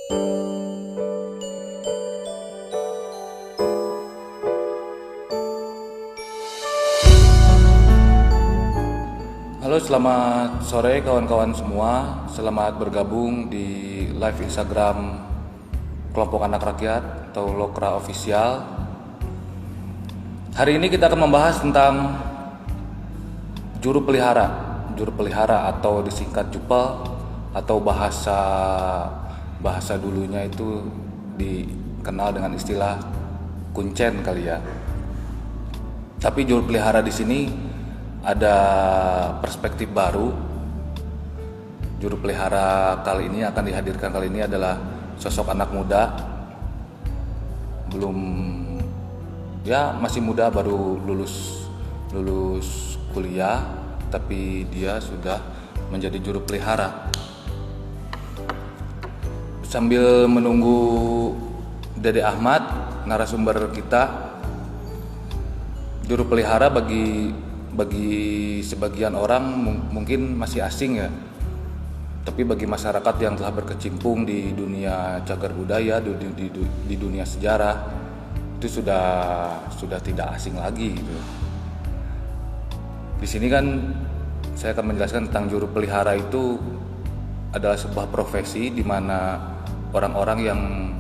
Halo, selamat sore kawan-kawan semua. Selamat bergabung di live Instagram Kelompok Anak Rakyat atau Lokra Official. Hari ini kita akan membahas tentang juru pelihara atau disingkat jupel, atau bahasa dulunya itu dikenal dengan istilah kuncen kali ya. Tapi juru pelihara di sini ada perspektif baru. Juru pelihara kali ini akan dihadirkan kali ini adalah sosok anak muda, masih muda, baru lulus kuliah, tapi dia sudah menjadi juru pelihara. Sambil menunggu Dede Ahmad, narasumber kita, juru pelihara bagi sebagian orang mungkin masih asing ya, tapi bagi masyarakat yang telah berkecimpung di dunia cagar budaya, di dunia sejarah, itu sudah tidak asing lagi gitu. Di sini kan saya akan menjelaskan tentang juru pelihara itu adalah sebuah profesi di mana orang-orang yang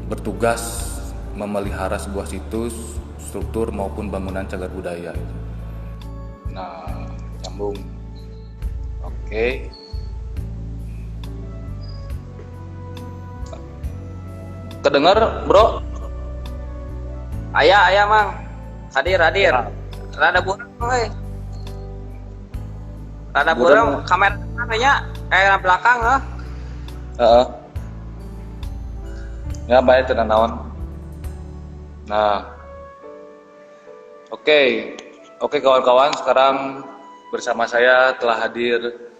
bertugas memelihara sebuah situs, struktur maupun bangunan cagar budaya. Nah, nyambung. Oke. Kedengar, Bro? Ayah, Mang. Hadir. Rada burung, euy. Rada burung, kameranya belakang, Heeh. Ya, baik tenan naon. Nah. Oke kawan-kawan, sekarang bersama saya telah hadir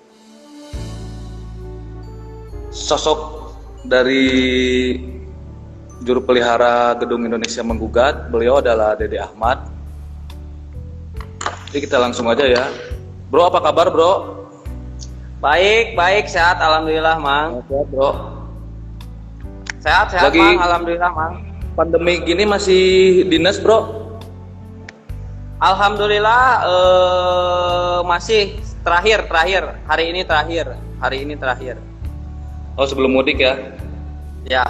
sosok dari juru pelihara Gedung Indonesia Menggugat. Beliau adalah Dede Ahmad. Jadi kita langsung aja ya. Bro, apa kabar, Bro? Baik, sehat, alhamdulillah, Mang. Sehat, Bro. Sehat, Mang, alhamdulillah, Mang. Pandemi gini masih dinas, Bro? Alhamdulillah, masih terakhir. Hari ini terakhir. Oh, sebelum mudik ya? Ya.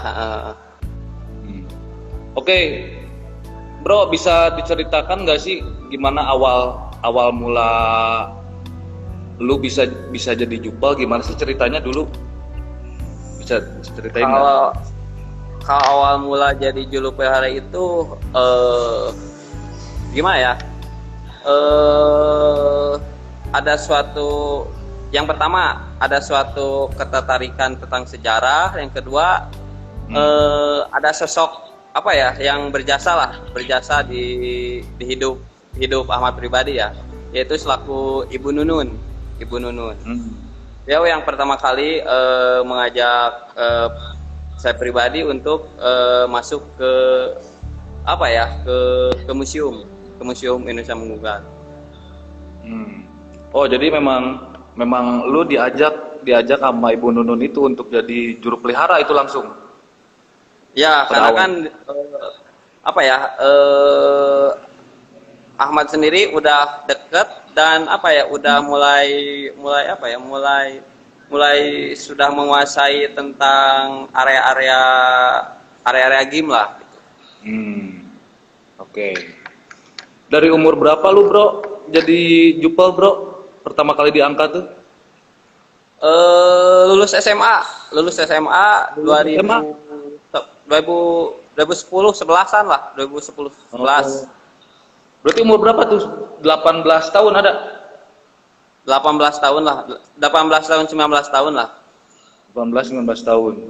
Oke, Bro, bisa diceritakan nggak sih gimana awal mula lu bisa jadi jupel? Gimana sih ceritanya dulu? Bisa ceritain nggak? Kalau awal mula jadi juru pelihara itu gimana ya? Yang pertama ada suatu ketertarikan tentang sejarah. Yang kedua ada sosok yang berjasa di hidup Ahmad pribadi ya, yaitu selaku Ibu Nunun. Dia yang pertama kali mengajak saya pribadi untuk masuk ke Museum Indonesia Menggugat. Oh, jadi memang lu diajak sama Ibu Nunun itu untuk jadi juru pelihara itu langsung? Ya, karena kan Ahmad sendiri udah deket dan udah mulai sudah menguasai tentang area game lah. Oke. Dari umur berapa lu, Bro, jadi jupel, Bro? Pertama kali diangkat tuh? Lulus SMA 2010 11-an lah, 2010 11. Berarti umur berapa tuh? 18 tahun ada? 18 tahun lah, 18 tahun 19 tahun lah. 18 19 tahun.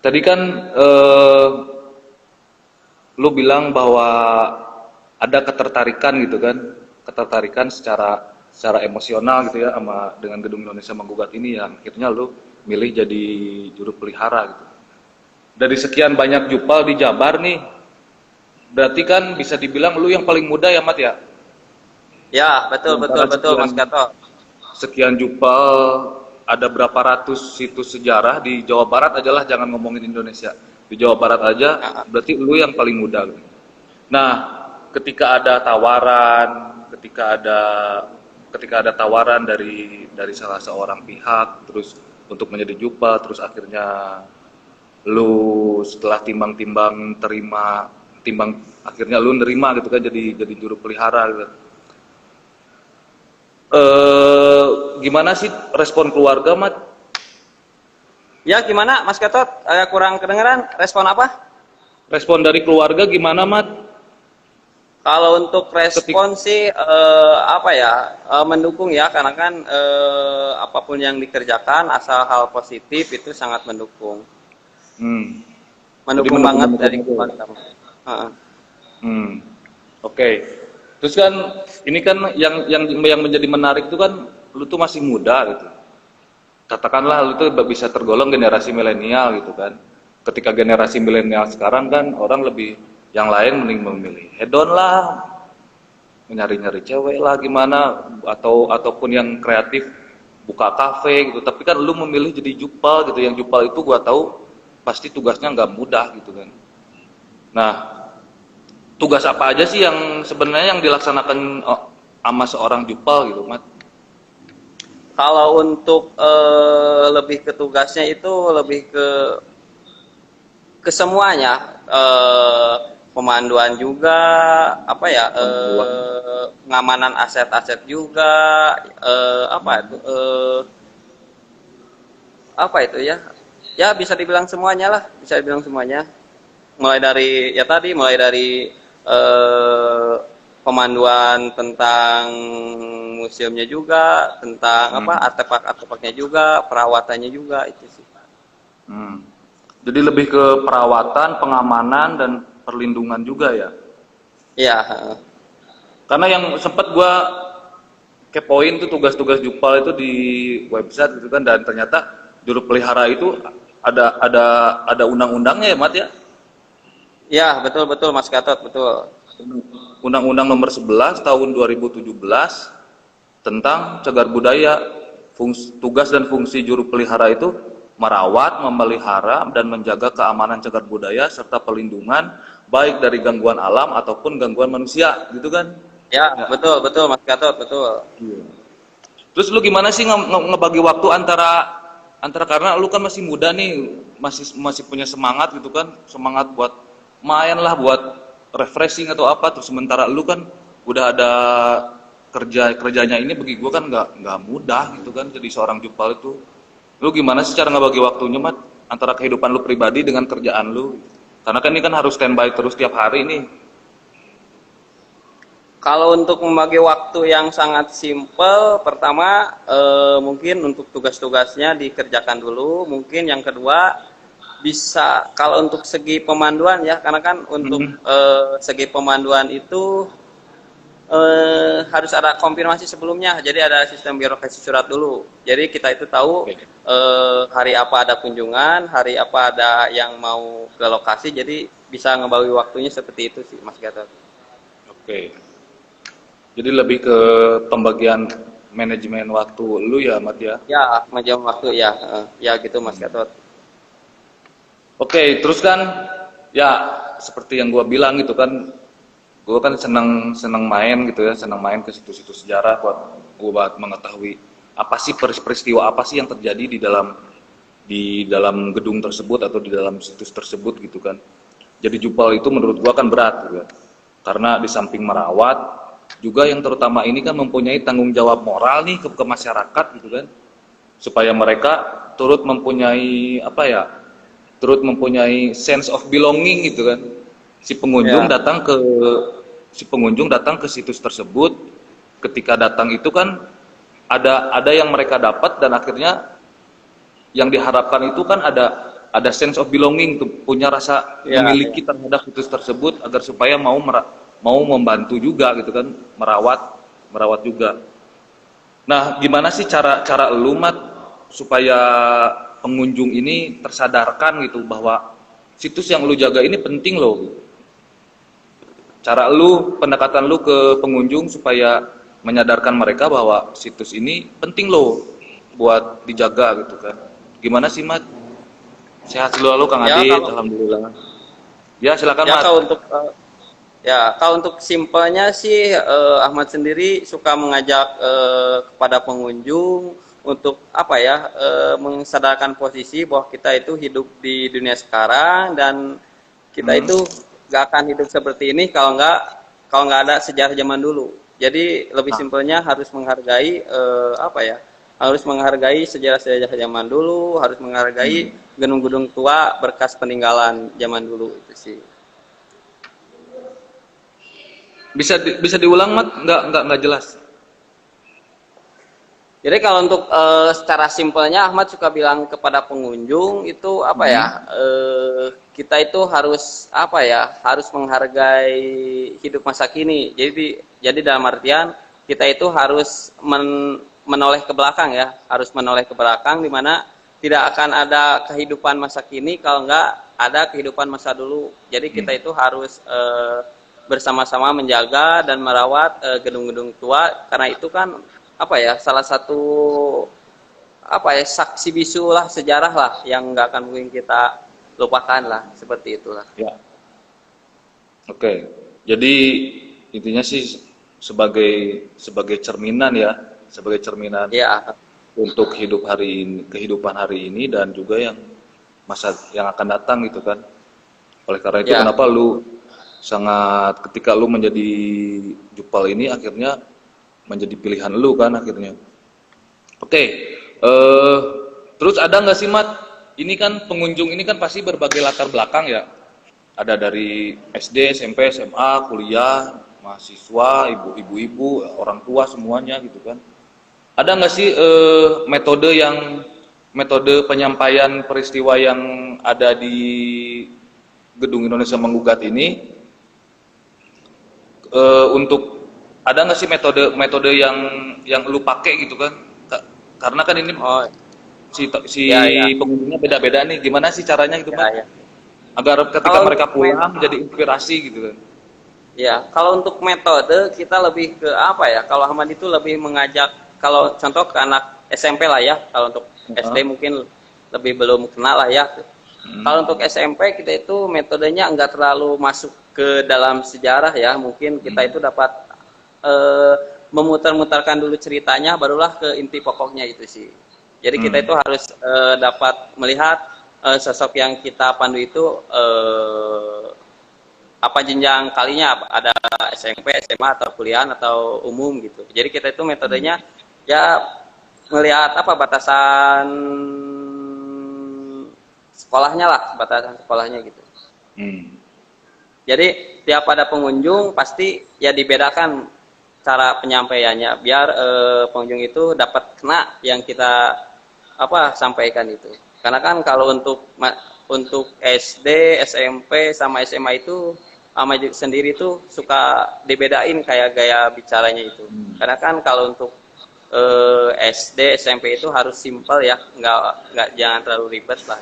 Tadi kan lu bilang bahwa ada ketertarikan gitu kan, secara emosional gitu ya dengan Gedung Indonesia Menggugat ini, yang akhirnya lu milih jadi juru pelihara gitu. Dari sekian banyak jupel di Jabar nih, berarti kan bisa dibilang lu yang paling muda ya, Mat ya? Ya, betul Mas Gato. Sekian jupel ada berapa ratus situs sejarah di Jawa Barat aja lah, jangan ngomongin Indonesia. Di Jawa Barat aja, berarti lu yang paling muda. Nah, ketika ada tawaran dari salah seorang pihak, terus untuk menjadi jupal, terus akhirnya lu setelah timbang-timbang akhirnya lu nerima gitu kan, jadi juru pelihara gitu. Gimana sih respon keluarga, Mat? Ya, gimana Mas Gatot? Kurang kedengeran, respon apa? Respon dari keluarga gimana, Mat? Kalau untuk respon sih mendukung ya, karena kan apapun yang dikerjakan asal hal positif itu sangat mendukung. Mendukung banget dari keluarga. Oke. Terus kan ini kan yang menjadi menarik itu kan lu tuh masih muda gitu. Katakanlah lu tuh bisa tergolong generasi milenial gitu kan. Ketika generasi milenial sekarang kan orang lebih, yang lain mending memilih hedon lah, mencari-nyari cewek lah gimana, ataupun yang kreatif buka kafe gitu. Tapi kan lu memilih jadi jupal gitu. Yang jupal itu gua tahu pasti tugasnya nggak mudah gitu kan. Nah, tugas apa aja sih yang sebenarnya yang dilaksanakan sama seorang jupal gitu, Mat? Kalau untuk lebih ke tugasnya itu lebih ke semuanya, pemanduan juga, pengamanan aset-aset juga, ya bisa dibilang semuanya lah, bisa dibilang semuanya. Mulai dari pemanduan tentang museumnya juga, tentang artefak-artefaknya juga, perawatannya juga, itu sih. Jadi lebih ke perawatan, pengamanan, dan perlindungan juga ya? Iya. Karena yang sempat gua kepoin tuh tugas-tugas jupal itu di website gitu kan, dan ternyata juru pelihara itu ada undang-undangnya ya, Mat ya? Ya, betul Mas Gatot, betul. Undang-Undang Nomor 11 Tahun 2017 tentang cagar budaya. Tugas dan fungsi juru pelihara itu merawat, memelihara, dan menjaga keamanan cagar budaya serta pelindungan baik dari gangguan alam ataupun gangguan manusia, gitu kan? Ya. Betul Mas Gatot, betul. Terus lu gimana sih ngebagi waktu antara karena lu kan masih muda nih, masih punya semangat gitu kan, semangat buat main lah, buat refreshing atau apa, terus sementara lu kan udah ada kerjanya ini, bagi gue kan nggak mudah gitu kan jadi seorang jupal itu. Lu gimana sih cara ngebagi waktunya, Mat, antara kehidupan lu pribadi dengan kerjaan lu? Karena kan ini kan harus standby terus tiap hari nih. Kalau untuk membagi waktu yang sangat simpel, pertama mungkin untuk tugas-tugasnya dikerjakan dulu. Mungkin yang kedua bisa, kalau untuk segi pemanduan ya, karena kan untuk segi pemanduan itu harus ada konfirmasi sebelumnya. Jadi ada sistem birokrasi surat dulu. Jadi kita itu tahu hari apa ada kunjungan, hari apa ada yang mau ke lokasi. Jadi bisa ngebagi waktunya seperti itu sih, Mas Gatot. Oke. Jadi lebih ke pembagian manajemen waktu lu ya, Mat ya? Ya, manajemen waktu ya, ya gitu Mas Gatot. Oke, terus kan ya seperti yang gua bilang gitu kan, gua kan senang main gitu ya, senang main ke situs-situs sejarah buat mengetahui apa sih peristiwa apa sih yang terjadi di dalam gedung tersebut atau di dalam situs tersebut gitu kan. Jadi jupal itu menurut gua kan berat gitu kan. Karena di samping merawat juga yang terutama ini kan mempunyai tanggung jawab moral nih ke masyarakat gitu kan, supaya mereka turut mempunyai sense of belonging gitu kan. Si pengunjung datang ke situs tersebut, ketika datang itu kan ada yang mereka dapat, dan akhirnya yang diharapkan itu kan ada sense of belonging, punya rasa memiliki terhadap situs tersebut, agar supaya mau membantu juga gitu kan, merawat juga. Nah, gimana sih cara lu, Mat, supaya pengunjung ini tersadarkan gitu bahwa situs yang lu jaga ini penting loh. Cara lu, pendekatan lu ke pengunjung supaya menyadarkan mereka bahwa situs ini penting loh. buat dijaga gitu kan. Gimana sih Mat? Sehat selalu Kang Ya Adit, kalau alhamdulillah. Ya silakan ya Mat. kalau untuk kalau untuk simpelnya sih Ahmad sendiri suka mengajak kepada pengunjung untuk apa ya mengsadarkan posisi bahwa kita itu hidup di dunia sekarang dan kita itu gak akan hidup seperti ini kalau nggak ada sejarah zaman dulu. Jadi lebih Nah, simpelnya harus menghargai apa ya harus menghargai sejarah-sejarah zaman dulu, harus menghargai gedung-gedung tua berkas peninggalan zaman dulu itu sih. bisa diulang Mat? Nggak jelas. Jadi kalau untuk secara simpelnya Ahmad suka bilang kepada pengunjung itu apa ya kita itu harus apa ya harus menghargai hidup masa kini. Jadi dalam artian kita itu harus menoleh ke belakang ya, harus menoleh ke belakang di mana tidak akan ada kehidupan masa kini kalau nggak ada kehidupan masa dulu. Jadi kita itu harus bersama-sama menjaga dan merawat gedung-gedung tua karena itu kan apa ya salah satu apa ya saksi bisu lah sejarah lah yang nggak akan mungkin kita lupakan lah seperti itulah. Ya. Oke. Jadi intinya sih sebagai cerminan ya, sebagai cerminan Ya, untuk kehidupan hari ini dan juga yang masa yang akan datang gitu kan. Oleh karena itu ya, kenapa lu ketika lu menjadi Jupal ini akhirnya menjadi pilihan lu kan akhirnya. Oke, terus ada nggak sih Mat? Ini kan pengunjung ini kan pasti berbagai latar belakang ya. Ada dari SD, SMP, SMA, kuliah, mahasiswa, ibu-ibu, orang tua semuanya gitu kan. Ada nggak sih metode penyampaian peristiwa yang ada di Gedung Indonesia Menggugat ini untuk ada nggak sih metode yang lu pakai gitu kan? Karena kan ini oh si ya ya pengunjungnya beda-beda nih. Gimana sih caranya gitu kan? ya. Agar ketika Kalau mereka untuk pulang jadi inspirasi gitu kan? ya kalau untuk metode kita lebih ke apa ya? Kalau Ahmad itu lebih mengajak kalau contoh ke anak SMP lah ya. Kalau untuk SD mungkin lebih belum kenal lah ya. Kalau untuk SMP kita itu metodenya nggak terlalu masuk ke dalam sejarah ya. Mungkin kita itu dapat memutar-mutarkan dulu ceritanya, barulah ke inti pokoknya itu sih. Jadi kita itu harus dapat melihat sosok yang kita pandu itu apa jenjang kalinya, ada SMP, SMA atau kuliah atau umum gitu. Jadi kita itu metodenya ya melihat apa batasan sekolahnya lah, batasan sekolahnya gitu. Jadi tiap ada pengunjung pasti ya dibedakan cara penyampaiannya biar pengunjung itu dapat kena yang kita apa sampaikan itu. Karena kan kalau untuk SD, SMP sama SMA itu sama sendiri tuh suka dibedain kayak gaya bicaranya itu. Karena kan kalau untuk SD, SMP itu harus simpel ya, nggak jangan terlalu ribet lah.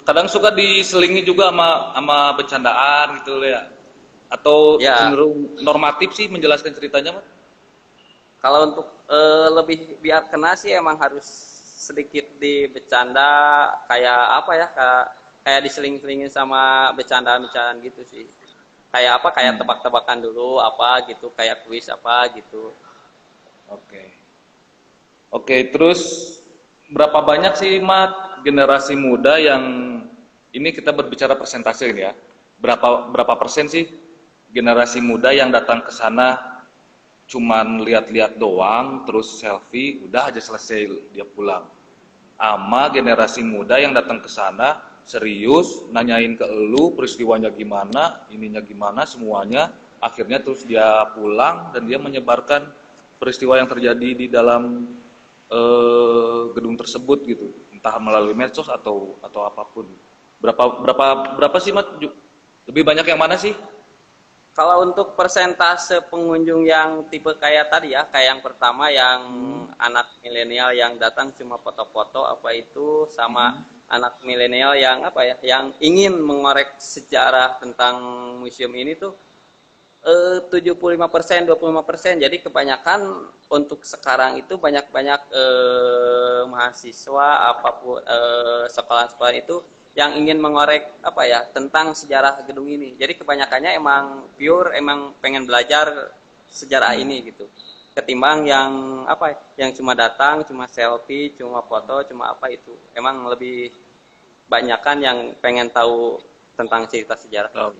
Kadang suka diselingi juga sama bercandaan gitu ya. Atau Ya, cenderung normatif sih menjelaskan ceritanya, Mat? kalau untuk lebih biar kena sih emang harus sedikit dibecanda kayak apa ya kayak diseling-selingin sama bercandaan-bercandaan gitu sih. Kayak apa kayak tebak-tebakan dulu apa gitu, kayak kuis apa gitu. Oke. Oke, terus berapa banyak sih Mat generasi muda yang ini kita berbicara persentase ini ya. Berapa persen sih generasi muda yang datang ke sana cuman lihat-lihat doang, terus selfie, udah aja selesai dia pulang. Ama generasi muda yang datang ke sana serius, nanyain ke elu peristiwanya gimana, ininya gimana, semuanya, akhirnya terus dia pulang dan dia menyebarkan peristiwa yang terjadi di dalam gedung tersebut gitu, entah melalui medsos atau apapun. Berapa sih Mat? Lebih banyak yang mana sih? Kalau untuk persentase pengunjung yang tipe kayak tadi ya, kayak yang pertama yang anak milenial yang datang cuma foto-foto apa itu sama anak milenial yang apa ya, yang ingin mengorek sejarah tentang museum ini tuh 75%, 25%. Jadi kebanyakan untuk sekarang itu banyak-banyak mahasiswa apapun sekolah-sekolah itu yang ingin mengorek apa ya tentang sejarah gedung ini. Jadi kebanyakannya emang pure emang pengen belajar sejarah ini gitu. Ketimbang yang apa yang cuma datang, cuma selfie, cuma foto, cuma apa itu. Emang lebih banyakan yang pengen tahu tentang cerita sejarah. Oh.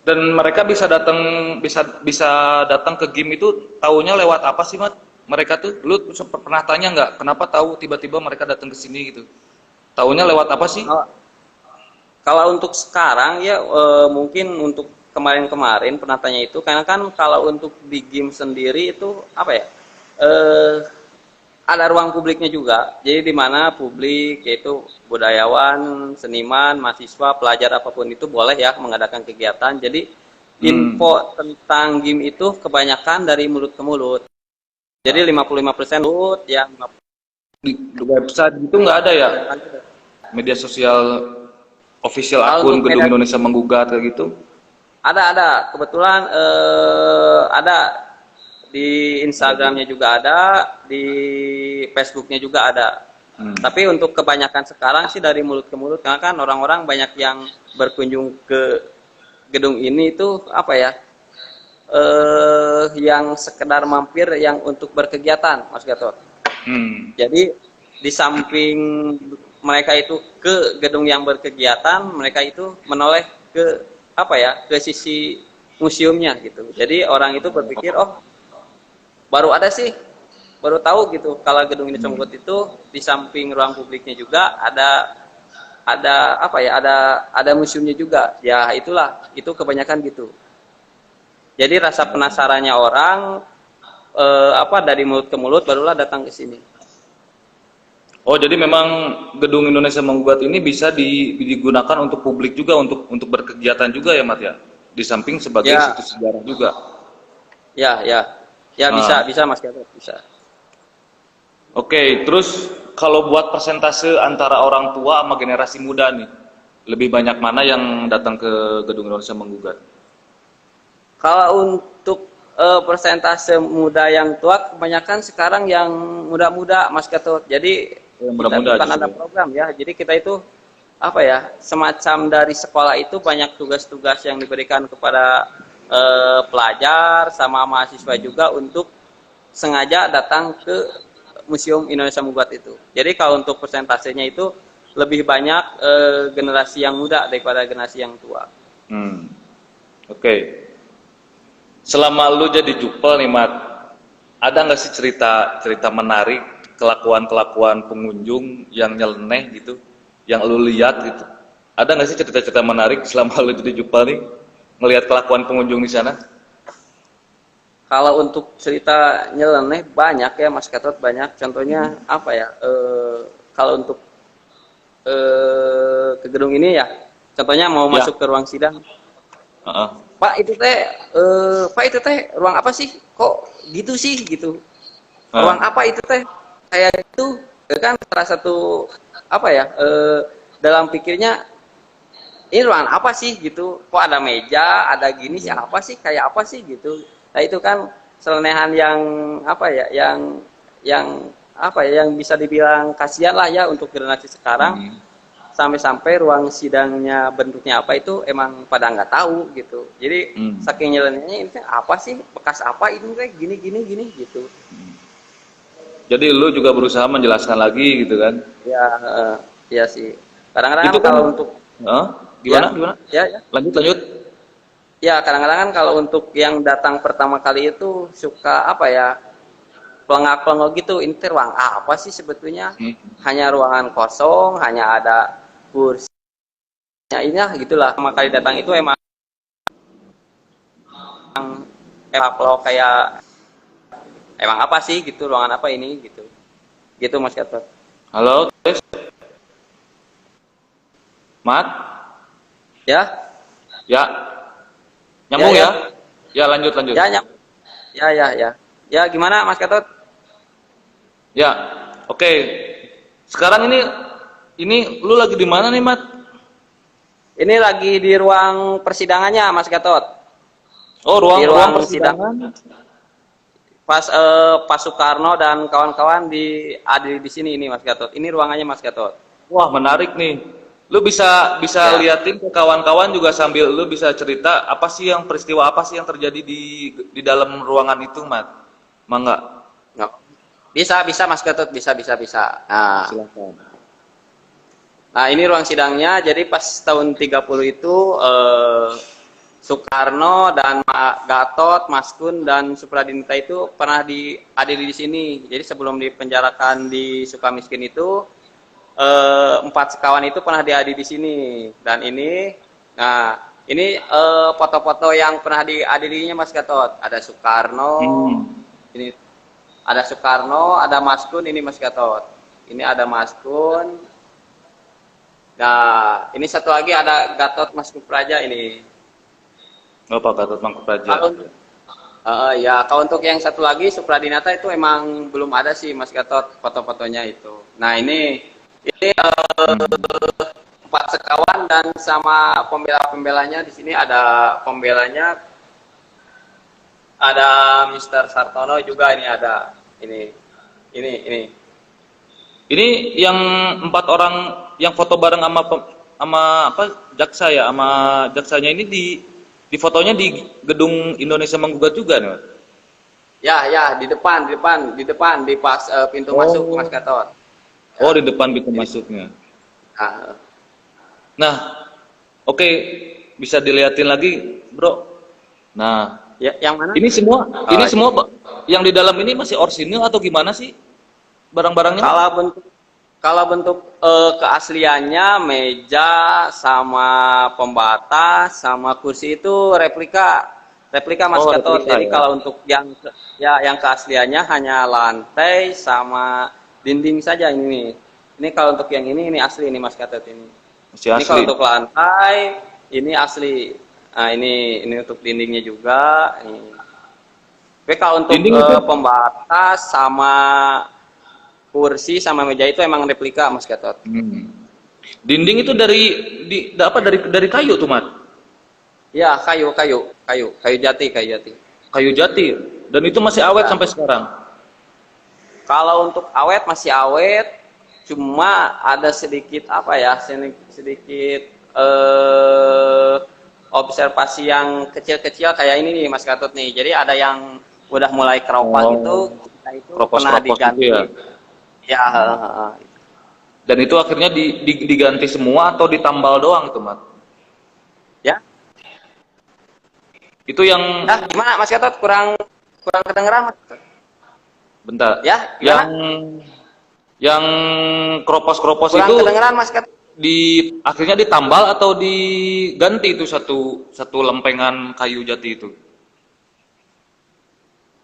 Dan mereka bisa datang bisa datang ke game itu taunya lewat apa sih, Mat? Mereka tuh lu pernah tanya nggak kenapa tahu tiba-tiba mereka datang ke sini gitu? Taunya lewat apa sih? Kalau untuk sekarang ya mungkin untuk kemarin-kemarin pernah tanya itu karena kan kalau untuk di game sendiri itu apa ya? Ada ruang publiknya juga. Jadi di mana publik yaitu budayawan, seniman, mahasiswa, pelajar apapun itu boleh ya mengadakan kegiatan. Jadi info tentang game itu kebanyakan dari mulut ke mulut. Jadi 55% mulut yang Di website itu nggak ada ya? Media sosial official akun Gedung Indonesia Menggugat kayak gitu? Ada. Kebetulan ada di Instagramnya juga ada, di Facebooknya juga ada. Tapi untuk kebanyakan sekarang sih dari mulut ke mulut, karena kan orang-orang banyak yang berkunjung ke gedung ini itu apa ya, yang sekedar mampir yang untuk berkegiatan, Mas Gatot. Jadi di samping mereka itu ke gedung yang berkegiatan, mereka itu menoleh ke apa ya, ke sisi museumnya gitu. Jadi orang itu berpikir baru tahu gitu kalau gedung Indonesia Menggugat itu di samping ruang publiknya juga ada apa ya, ada museumnya juga. Ya itulah, itu kebanyakan gitu. Jadi rasa penasarannya orang dari mulut ke mulut barulah datang ke sini. Oh, jadi memang Gedung Indonesia Menggugat ini bisa digunakan untuk publik juga, untuk berkegiatan juga ya, Mat ya? Di samping sebagai situs sejarah juga. Ya bisa Mas Gatot, bisa. Oke, terus kalau buat persentase antara orang tua sama generasi muda nih, lebih banyak mana yang datang ke Gedung Indonesia Menggugat? Kalau untuk persentase muda yang tua, kebanyakan sekarang yang muda-muda, Mas Gatot. Jadi kita bukan ada program ya. Jadi kita itu apa ya, semacam dari sekolah itu banyak tugas-tugas yang diberikan kepada pelajar sama mahasiswa juga untuk sengaja datang ke Museum Indonesia Menggugat itu. Jadi kalau untuk persentasenya itu lebih banyak generasi yang muda daripada generasi yang tua. Oke. Selama lu jadi jupel nih, Mat, ada nggak sih cerita menarik, kelakuan pengunjung yang nyeleneh gitu, yang lu lihat gitu? Ada nggak sih cerita-cerita menarik selama lu jadi jupel nih, ngelihat kelakuan pengunjung di sana? Kalau untuk cerita nyeleneh banyak ya, Mas Gatot, banyak. Contohnya apa ya? Kalau untuk ke gedung ini ya, contohnya mau masuk ke ruang sidang. Pak itu teh ruang apa sih? Kok gitu sih gitu? Ruang apa itu teh? Kayak itu kan salah satu apa ya? Dalam pikirnya ini ruangan apa sih gitu? Kok ada meja, ada gini sih, apa sih? Kayak apa sih gitu? Nah itu kan selenehan yang apa ya? Yang apa ya? Yang bisa dibilang kasihan lah ya untuk generasi sekarang. Sampai-sampai ruang sidangnya bentuknya apa itu emang pada nggak tahu gitu. Jadi saking nyelenehnya ini apa sih, bekas apa ini kayak gini gitu. Jadi lu juga berusaha menjelaskan lagi gitu kan? Ya, iya sih. Kadang-kadang kan, kalau untuk gimana? Ya. Lanjut. Ya, kadang-kadang kan kalau untuk yang datang pertama kali itu suka apa ya? Pelengak-pelengok gitu, ini ruang apa sih sebetulnya? Hanya ruangan kosong, hanya ada kursinya ini gitulah. Pertama kali datang itu emang kayak emang apa sih gitu, ruangan apa ini gitu. Gitu Mas Gatot. Halo, tes. Mat? Ya? Nyambung ya? Ya, lanjut. Ya. Ya, gimana Mas Gatot? Ya, oke. Sekarang ini lu lagi di mana nih, Mat? Ini lagi di ruang persidangannya, Mas Gatot. Oh, Di ruang ruang sidang persidangan. Pak Soekarno dan kawan-kawan diadili di sini ini Mas Gatot. Ini ruangannya Mas Gatot. Wah, menarik nih. Lu bisa bisa Ya. liatin ke kawan-kawan juga sambil lu bisa cerita apa sih yang peristiwa apa sih yang terjadi di dalam ruangan itu, Mat? Mangga. No. Bisa, bisa Mas Gatot, bisa, bisa, bisa. Nah, Silakan. nah ini ruang sidangnya. Jadi pas tahun 30 itu Soekarno dan Gatot, Mas Kun dan Supradinata itu pernah diadili di sini. Jadi sebelum dipenjarakan di Sukamiskin itu empat sekawan itu pernah diadili di sini. Dan ini, nah ini foto-foto yang pernah diadilinya Mas Gatot. Ada Soekarno, ini ada Soekarno, ada Mas Kun, ini Mas Gatot. Ini ada Mas Kun. Nah, ini satu lagi ada Gatot Mas Praja ini. Apa Gatot Mangku Praja? Kalau ya, kalau untuk yang satu lagi Supradinata itu emang belum ada sih Mas Gatot foto-fotonya itu. Nah ini empat sekawan dan sama pembela-pembelanya di sini ada pembelanya, ada Mr. Sartono juga ini ada ini. Ini yang empat orang yang foto bareng sama apa jaksa ya, sama jaksanya ini di fotonya di gedung Indonesia Menggugat juga nih, Mas? Ya, di depan di pas pintu masuk Mas Gatot. Oh, di depan pintu masuknya. Nah, Nah, oke, bisa dilihatin lagi, Bro. Nah, ya, yang mana? ini semua yang di dalam ini masih orsinil atau gimana sih barang-barangnya? Kalau bentuk keasliannya meja sama pembatas sama kursi itu replika Mas Oh, Gatot. replika Jadi ya. kalau untuk yang keasliannya hanya lantai sama dinding saja ini. Ini kalau untuk yang ini asli ini Mas Gatot ini. Masih Ini kalau asli. untuk lantai ini asli. Nah, ini untuk dindingnya juga. Ini. Tapi kalau untuk Dinding itu? pembatas sama kursi sama meja itu emang replika Mas Gatot. Dinding itu dari kayu tuh, Mat? Ya, kayu jati. Kayu jati. Dan itu masih awet Ya. sampai sekarang. Kalau untuk awet masih awet, cuma ada sedikit apa ya, sedikit observasi yang kecil-kecil kayak ini nih Mas Gatot nih. Jadi ada yang udah mulai keropang itu, kita itu pernah Kropos-kropos diganti. gitu ya. Ya, Dan itu akhirnya diganti semua atau ditambal doang itu, Mat? ya. Itu yang Nah, gimana Mas Gatot? Kurang kedengeran Mas Gatot? bentar. Ya, Yang kropos-kropos kurang itu kedengeran Mas Gatot. akhirnya ditambal atau diganti itu satu lempengan kayu jati itu.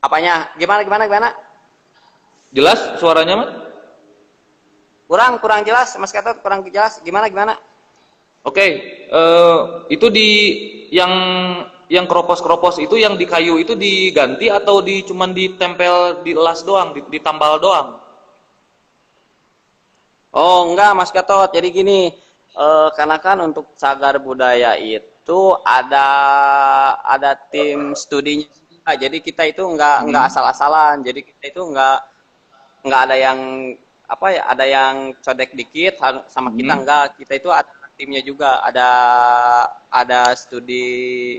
Apanya? Gimana? Jelas suaranya, Mat? Kurang jelas Mas Gatot, kurang jelas. Gimana? Oke, itu yang kropos-kropos itu yang di kayu itu diganti atau cuman ditempel di las doang, ditambal doang? Oh, enggak Mas Gatot. Jadi gini, karena kan untuk cagar budaya itu ada tim studinya juga. Jadi kita itu enggak asal-asalan. Jadi kita itu enggak ada yang apa ya, ada yang codek dikit sama kita enggak. Kita itu ada timnya juga, ada studi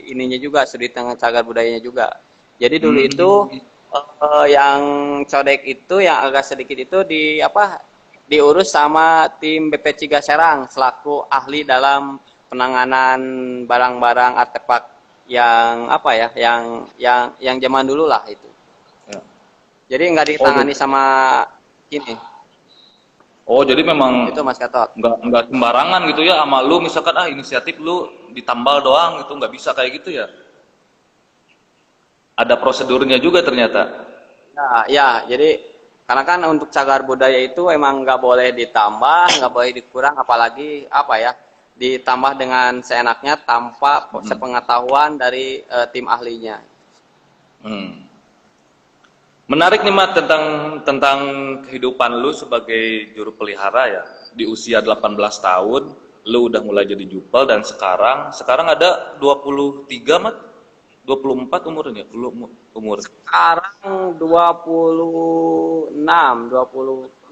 ininya juga, studi tentang cagar budayanya juga. Jadi dulu itu yang codek itu yang agak sedikit itu diurus sama tim BP Ciga Serang selaku ahli dalam penanganan barang-barang artefak yang yang zaman dulu lah itu. Ya. Jadi nggak ditangani sama ini. Oh, jadi memang Itu Mas Gatot. nggak sembarangan gitu ya sama lu, misalkan inisiatif lu ditambal doang itu nggak bisa kayak gitu ya. Ada prosedurnya juga ternyata. Ya, jadi karena kan untuk cagar budaya itu emang nggak boleh ditambah, nggak boleh dikurang, apalagi ditambah dengan seenaknya tanpa sepengetahuan dari tim ahlinya. Menarik nih, Mat, tentang kehidupan lu sebagai juru pelihara ya. Di usia 18 tahun lu udah mulai jadi jupel dan sekarang ada 23, Mat. 24 umurnya, umur. Sekarang 26-an. 26.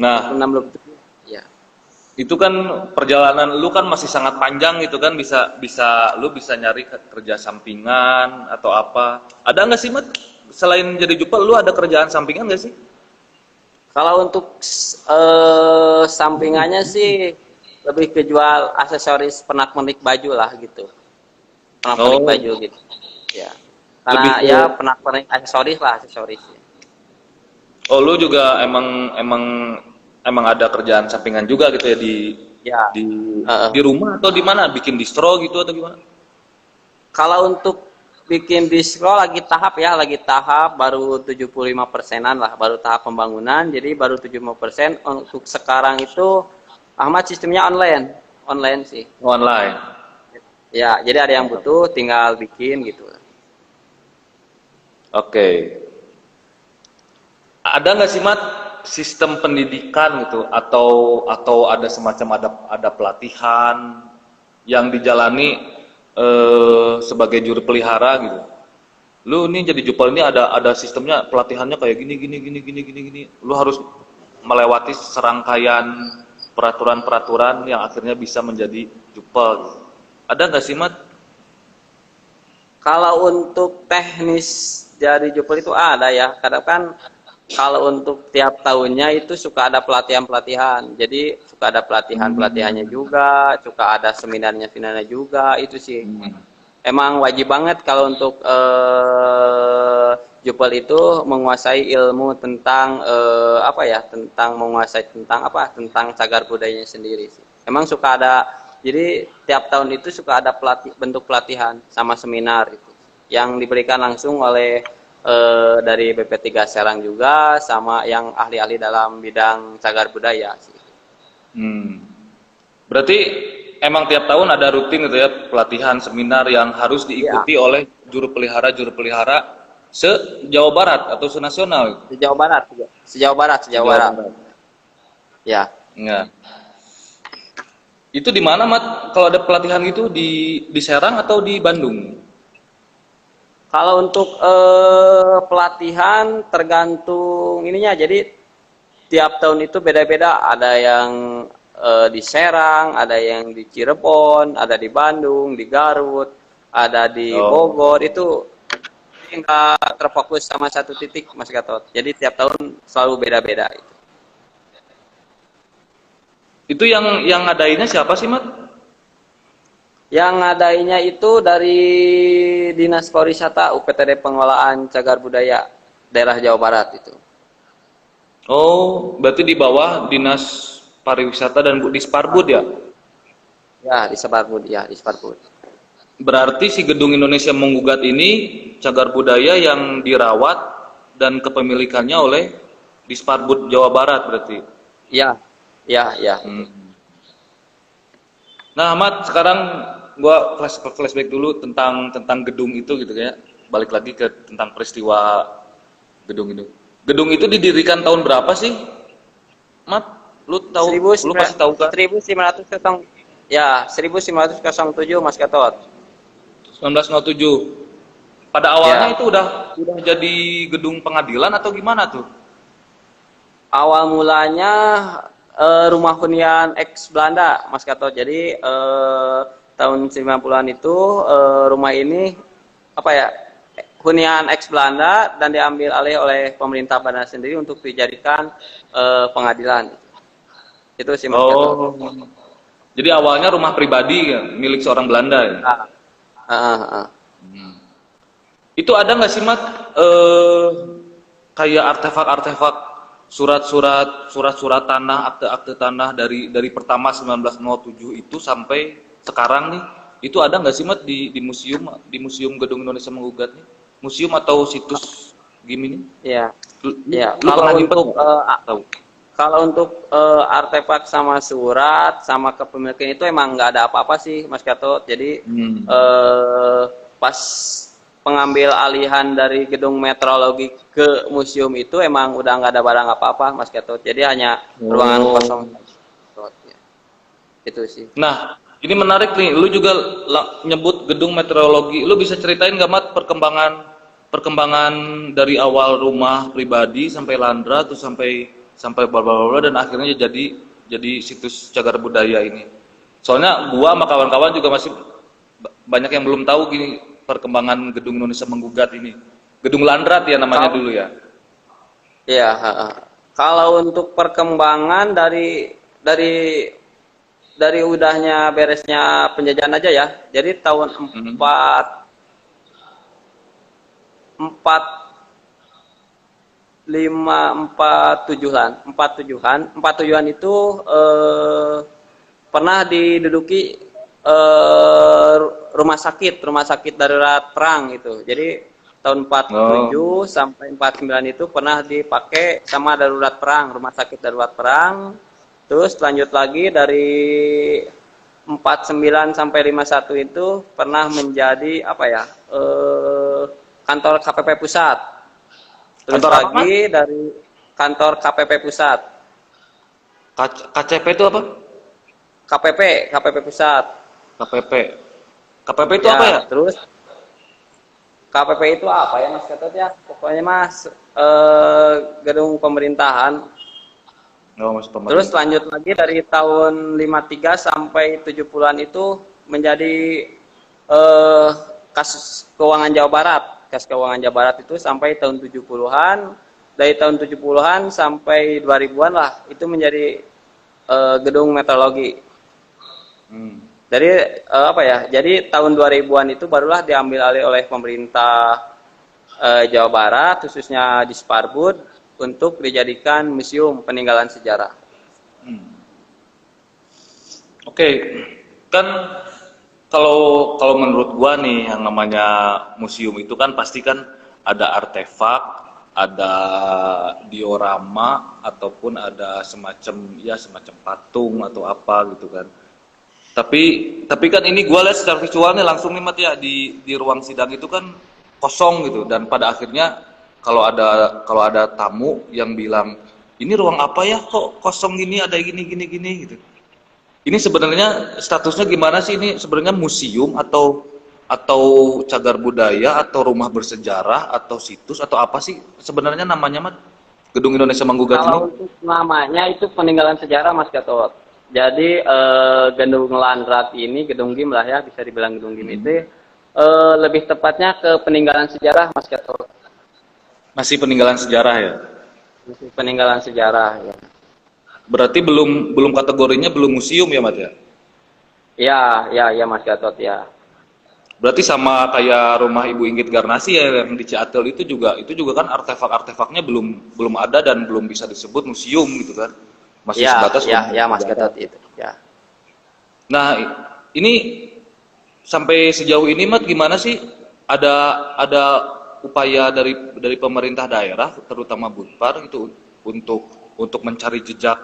Nah, 26 lebih. Ya. itu kan perjalanan lu kan masih sangat panjang gitu kan, lu bisa nyari kerja sampingan atau apa. Ada nggak sih, Mat? Selain jadi jupel, lu ada kerjaan sampingan nggak sih? Kalau untuk sampingannya sih lebih ke jual aksesoris pernak-pernik baju lah gitu. Pernak-pernik baju gitu. Ya. Karena Lebih ke... ya pernak-pernik aksesoris lah, aksesoris. Oh, lu juga emang ada kerjaan sampingan juga gitu ya Ya. di rumah atau di mana? Bikin distro gitu atau gimana? Kalau untuk bikin distro lagi tahap baru 75%-an lah, baru tahap pembangunan, jadi baru 75%. Untuk sekarang itu Ahmad sistemnya online sih. Online. Ya, jadi ada yang butuh tinggal bikin gitu. Oke. Ada nggak sih, Mat, sistem pendidikan gitu atau ada semacam ada pelatihan yang dijalani sebagai juru pelihara gitu? Lu nih jadi jupel ini ada sistemnya, pelatihannya kayak gini. Lu harus melewati serangkaian peraturan-peraturan yang akhirnya bisa menjadi jupel gitu. Ada nggak sih, Mat? Kalau untuk teknis jadi jupel itu ada ya. Kadang kan kalau untuk tiap tahunnya itu suka ada pelatihan-pelatihan. Jadi suka ada pelatihannya juga, suka ada seminarnya juga, itu sih. Emang wajib banget kalau untuk jupel itu menguasai ilmu tentang tentang cagar budayanya sendiri sih. Emang suka ada, jadi tiap tahun itu suka ada bentuk pelatihan sama seminar itu yang diberikan langsung oleh dari BP3 Serang juga, sama yang ahli-ahli dalam bidang cagar budaya sih. Berarti emang tiap tahun ada rutin gitu ya, pelatihan seminar yang harus diikuti oleh juru pelihara se-Jawa Barat atau se-nasional? Sejauh Barat. Ya. Itu di mana, Mat? Kalau ada pelatihan itu di Serang atau di Bandung? Kalau untuk pelatihan tergantung ininya, jadi tiap tahun itu beda-beda. Ada yang di Serang, ada yang di Cirebon, ada di Bandung, di Garut, ada di Bogor. Itu nggak terfokus sama satu titik, Mas Gatot. Jadi tiap tahun selalu beda-beda. Itu yang ngadainnya siapa sih, Mat? Yang ngadainnya itu dari Dinas Pariwisata UPTD Pengelolaan Cagar Budaya daerah Jawa Barat itu. Oh, berarti di bawah Dinas Pariwisata dan Disparbud ya? Ya, Disparbud. Berarti si Gedung Indonesia Menggugat ini cagar budaya yang dirawat dan kepemilikannya oleh Disparbud Jawa Barat berarti? Ya. Nah, Ahmad, sekarang gua flashback dulu tentang gedung itu gitu ya. Balik lagi ke tentang peristiwa gedung itu. Gedung itu didirikan tahun berapa sih, Mat? Lu pasti tahu kan? 1907 Mas Gatot. 1907. Pada awalnya itu udah jadi gedung pengadilan atau gimana tuh? Awal mulanya rumah hunian ex Belanda, Mas Gatot. Jadi tahun 90-an itu rumah ini hunian ex Belanda dan diambil alih oleh pemerintah Belanda sendiri untuk dijadikan pengadilan. Itu sih, Mas Gatot. Jadi awalnya rumah pribadi ya, milik seorang Belanda ya? Itu ada nggak sih, Mat, kayak artefak-artefak, surat-surat tanah, akte-akte tanah dari pertama 1907 itu sampai sekarang nih, itu ada nggak sih, Mat, di museum Gedung Indonesia Menggugat nih? Museum atau situs gini nih? Iya. Lu pernah nyimpen tahu? Kalau untuk artefak sama surat sama kepemilikan itu emang nggak ada apa-apa sih, Mas Gatot. Jadi pas pengambil alihan dari gedung meteorologi ke museum itu emang udah nggak ada barang apa-apa, Mas Gatot. Jadi hanya ruangan kosong. Itu sih. Nah, Ini menarik nih, lu juga nyebut gedung meteorologi. Lu bisa ceritain nggak Mat perkembangan dari awal rumah pribadi sampai Landra terus sampai sampai bla bla bla dan akhirnya jadi situs cagar budaya ini. Soalnya gua sama kawan-kawan juga masih banyak yang belum tahu gini perkembangan gedung Indonesia Menggugat ini. Gedung Landrat ya namanya dulu ya. Iya, kalau untuk perkembangan dari udahnya beresnya penjajahan aja ya. Jadi tahun 47-an itu pernah diduduki rumah sakit darurat perang gitu. Jadi tahun 47 sampai 49 itu pernah dipakai sama darurat perang, rumah sakit darurat perang. Terus lanjut lagi dari 49 sampai 51 itu pernah menjadi apa ya? Kantor KPP pusat. Terus Kantor lagi apa? Dari kantor KPP pusat. KCP itu apa? KPP pusat. KPP itu apa ya? Terus KPP itu apa ya Mas Gatot ya? Pokoknya Mas gedung pemerintahan. Terus lanjut lagi dari tahun 53 sampai 70-an itu menjadi kasus keuangan Jawa Barat. Kas keuangan Jawa Barat itu sampai tahun 70-an. Dari tahun 70-an sampai 2000-an lah itu menjadi gedung meteorologi. Dari apa ya? Jadi tahun 2000-an itu barulah diambil alih oleh pemerintah Jawa Barat khususnya di Sparbud untuk dijadikan museum peninggalan sejarah. Oke, kan kalau menurut gua nih yang namanya museum itu kan pasti kan ada artefak, ada diorama ataupun ada semacam patung atau apa gitu kan. Tapi kan ini gua lihat secara visualnya langsung nih Mat ya di ruang sidang itu kan kosong gitu dan pada akhirnya kalau ada tamu yang bilang ini ruang apa ya kok kosong gini ada gini gitu. Ini sebenarnya statusnya gimana sih ini sebenarnya museum atau cagar budaya atau rumah bersejarah atau situs atau apa sih sebenarnya namanya Mat? Gedung Indonesia Menggugat ini? Kalau untuk namanya itu peninggalan sejarah Mas Gatot. Jadi gedung Landrat ini gedung GIM lah ya bisa dibilang gedung GIM itu lebih tepatnya ke peninggalan sejarah Mas Gatot. Masih peninggalan sejarah ya? Masih peninggalan sejarah ya. Berarti belum kategorinya belum museum ya Mat ya? Ya Mas Gatot ya. Berarti sama kayak rumah Ibu Inggit Garnasi ya yang di Ciatel itu juga kan artefak-artefaknya belum ada dan belum bisa disebut museum gitu kan? Masih sebatas ya Mas Gatot itu ya. Nah, ini sampai sejauh ini Mat gimana sih ada upaya dari pemerintah daerah terutama Bunpar itu untuk mencari jejak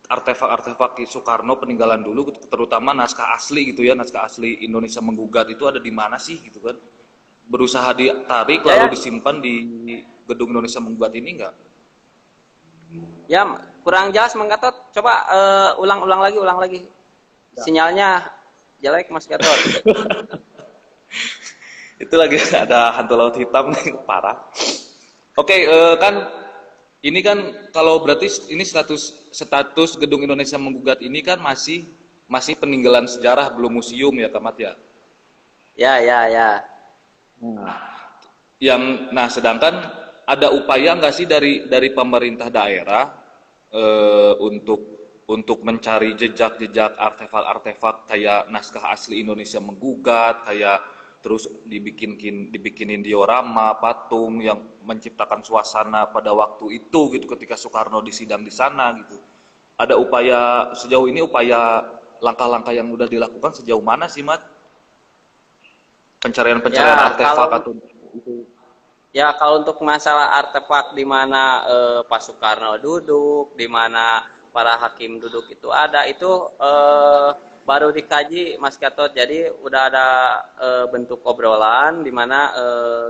artefak-artefak Soekarno peninggalan dulu terutama naskah asli gitu ya naskah asli Indonesia Menggugat itu ada di mana sih gitu kan berusaha ditarik lalu disimpan di gedung Indonesia Menggugat ini enggak? Ya kurang jelas Mas Gatot coba ulang lagi sinyalnya jelek Mas Gatot. Itu lagi ada hantu laut hitam nih parah. Oke, kan ini kan kalau berarti ini status gedung Indonesia Menggugat ini kan masih peninggalan sejarah belum museum ya Kamat ya? Ya. Nah sedangkan ada upaya nggak sih dari pemerintah daerah untuk mencari jejak artefak kayak naskah asli Indonesia Menggugat kayak terus dibikinin diorama, patung yang menciptakan suasana pada waktu itu gitu ketika Soekarno disidang di sana gitu. Ada sejauh ini langkah-langkah yang udah dilakukan sejauh mana sih Mat? Pencarian artefak atau itu? Ya kalau untuk masalah artefak di mana Pak Soekarno duduk, di mana para hakim duduk itu ada itu baru dikaji Mas Gatot, jadi udah ada bentuk obrolan di mana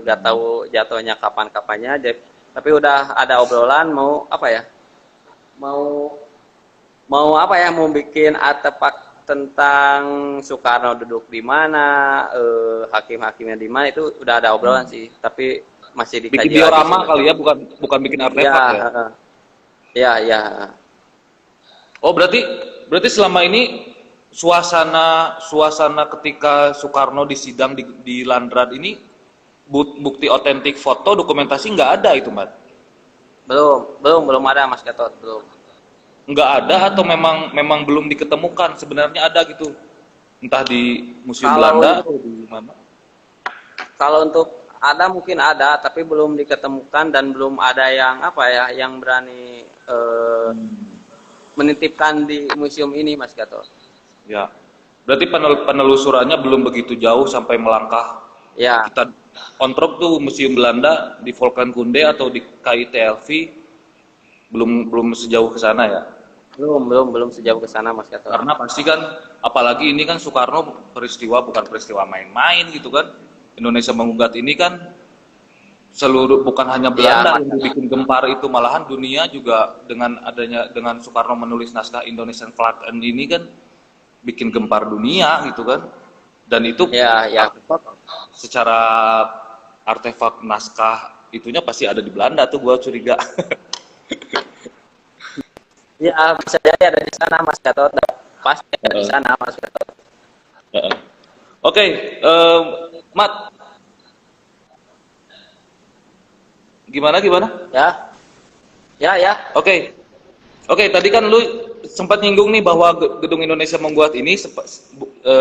nggak tahu jatuhnya kapan-kapannya, tapi udah ada obrolan mau bikin artefak tentang Soekarno duduk di mana, hakim-hakimnya di mana itu udah ada obrolan sih, tapi masih Bikin dikaji lagi diorama sih. kali ya, bukan bikin Ya, artefak ya. ya. Oh, berarti selama ini suasana ketika Soekarno disidang di Landrad ini bukti otentik foto dokumentasi nggak ada itu, Mat? Belum ada Mas Gatot, belum. Nggak ada atau memang belum diketemukan sebenarnya ada gitu, entah di Museum Belanda atau di mana? Kalau untuk ada mungkin ada, tapi belum diketemukan dan belum ada yang yang berani menitipkan di museum ini, Mas Gatot. Ya, berarti penelusurannya belum begitu jauh sampai melangkah. Ya. Kita ontrop tuh Museum Belanda di Volkenkunde atau di KITLV belum sejauh ke sana ya. Belum sejauh ke sana, Mas Gatot. Karena pasti kan, apalagi ini kan Soekarno bukan peristiwa main-main gitu kan. Indonesia Menggugat ini kan bukan hanya Belanda yang bikin gempar itu, malahan dunia juga dengan Soekarno menulis naskah Indonesian Flag ini kan bikin gempar dunia gitu kan. Dan itu secara artefak naskah itunya pasti ada di Belanda tuh, gua curiga. Ya, bisa jadi ada di sana, Mas Gatot. Pasti ada di sana, Mas Gatot. Oke, Mat. Gimana? Ya. Oke, tadi kan lu sempat nyinggung nih bahwa Gedung Indonesia Menggugat ini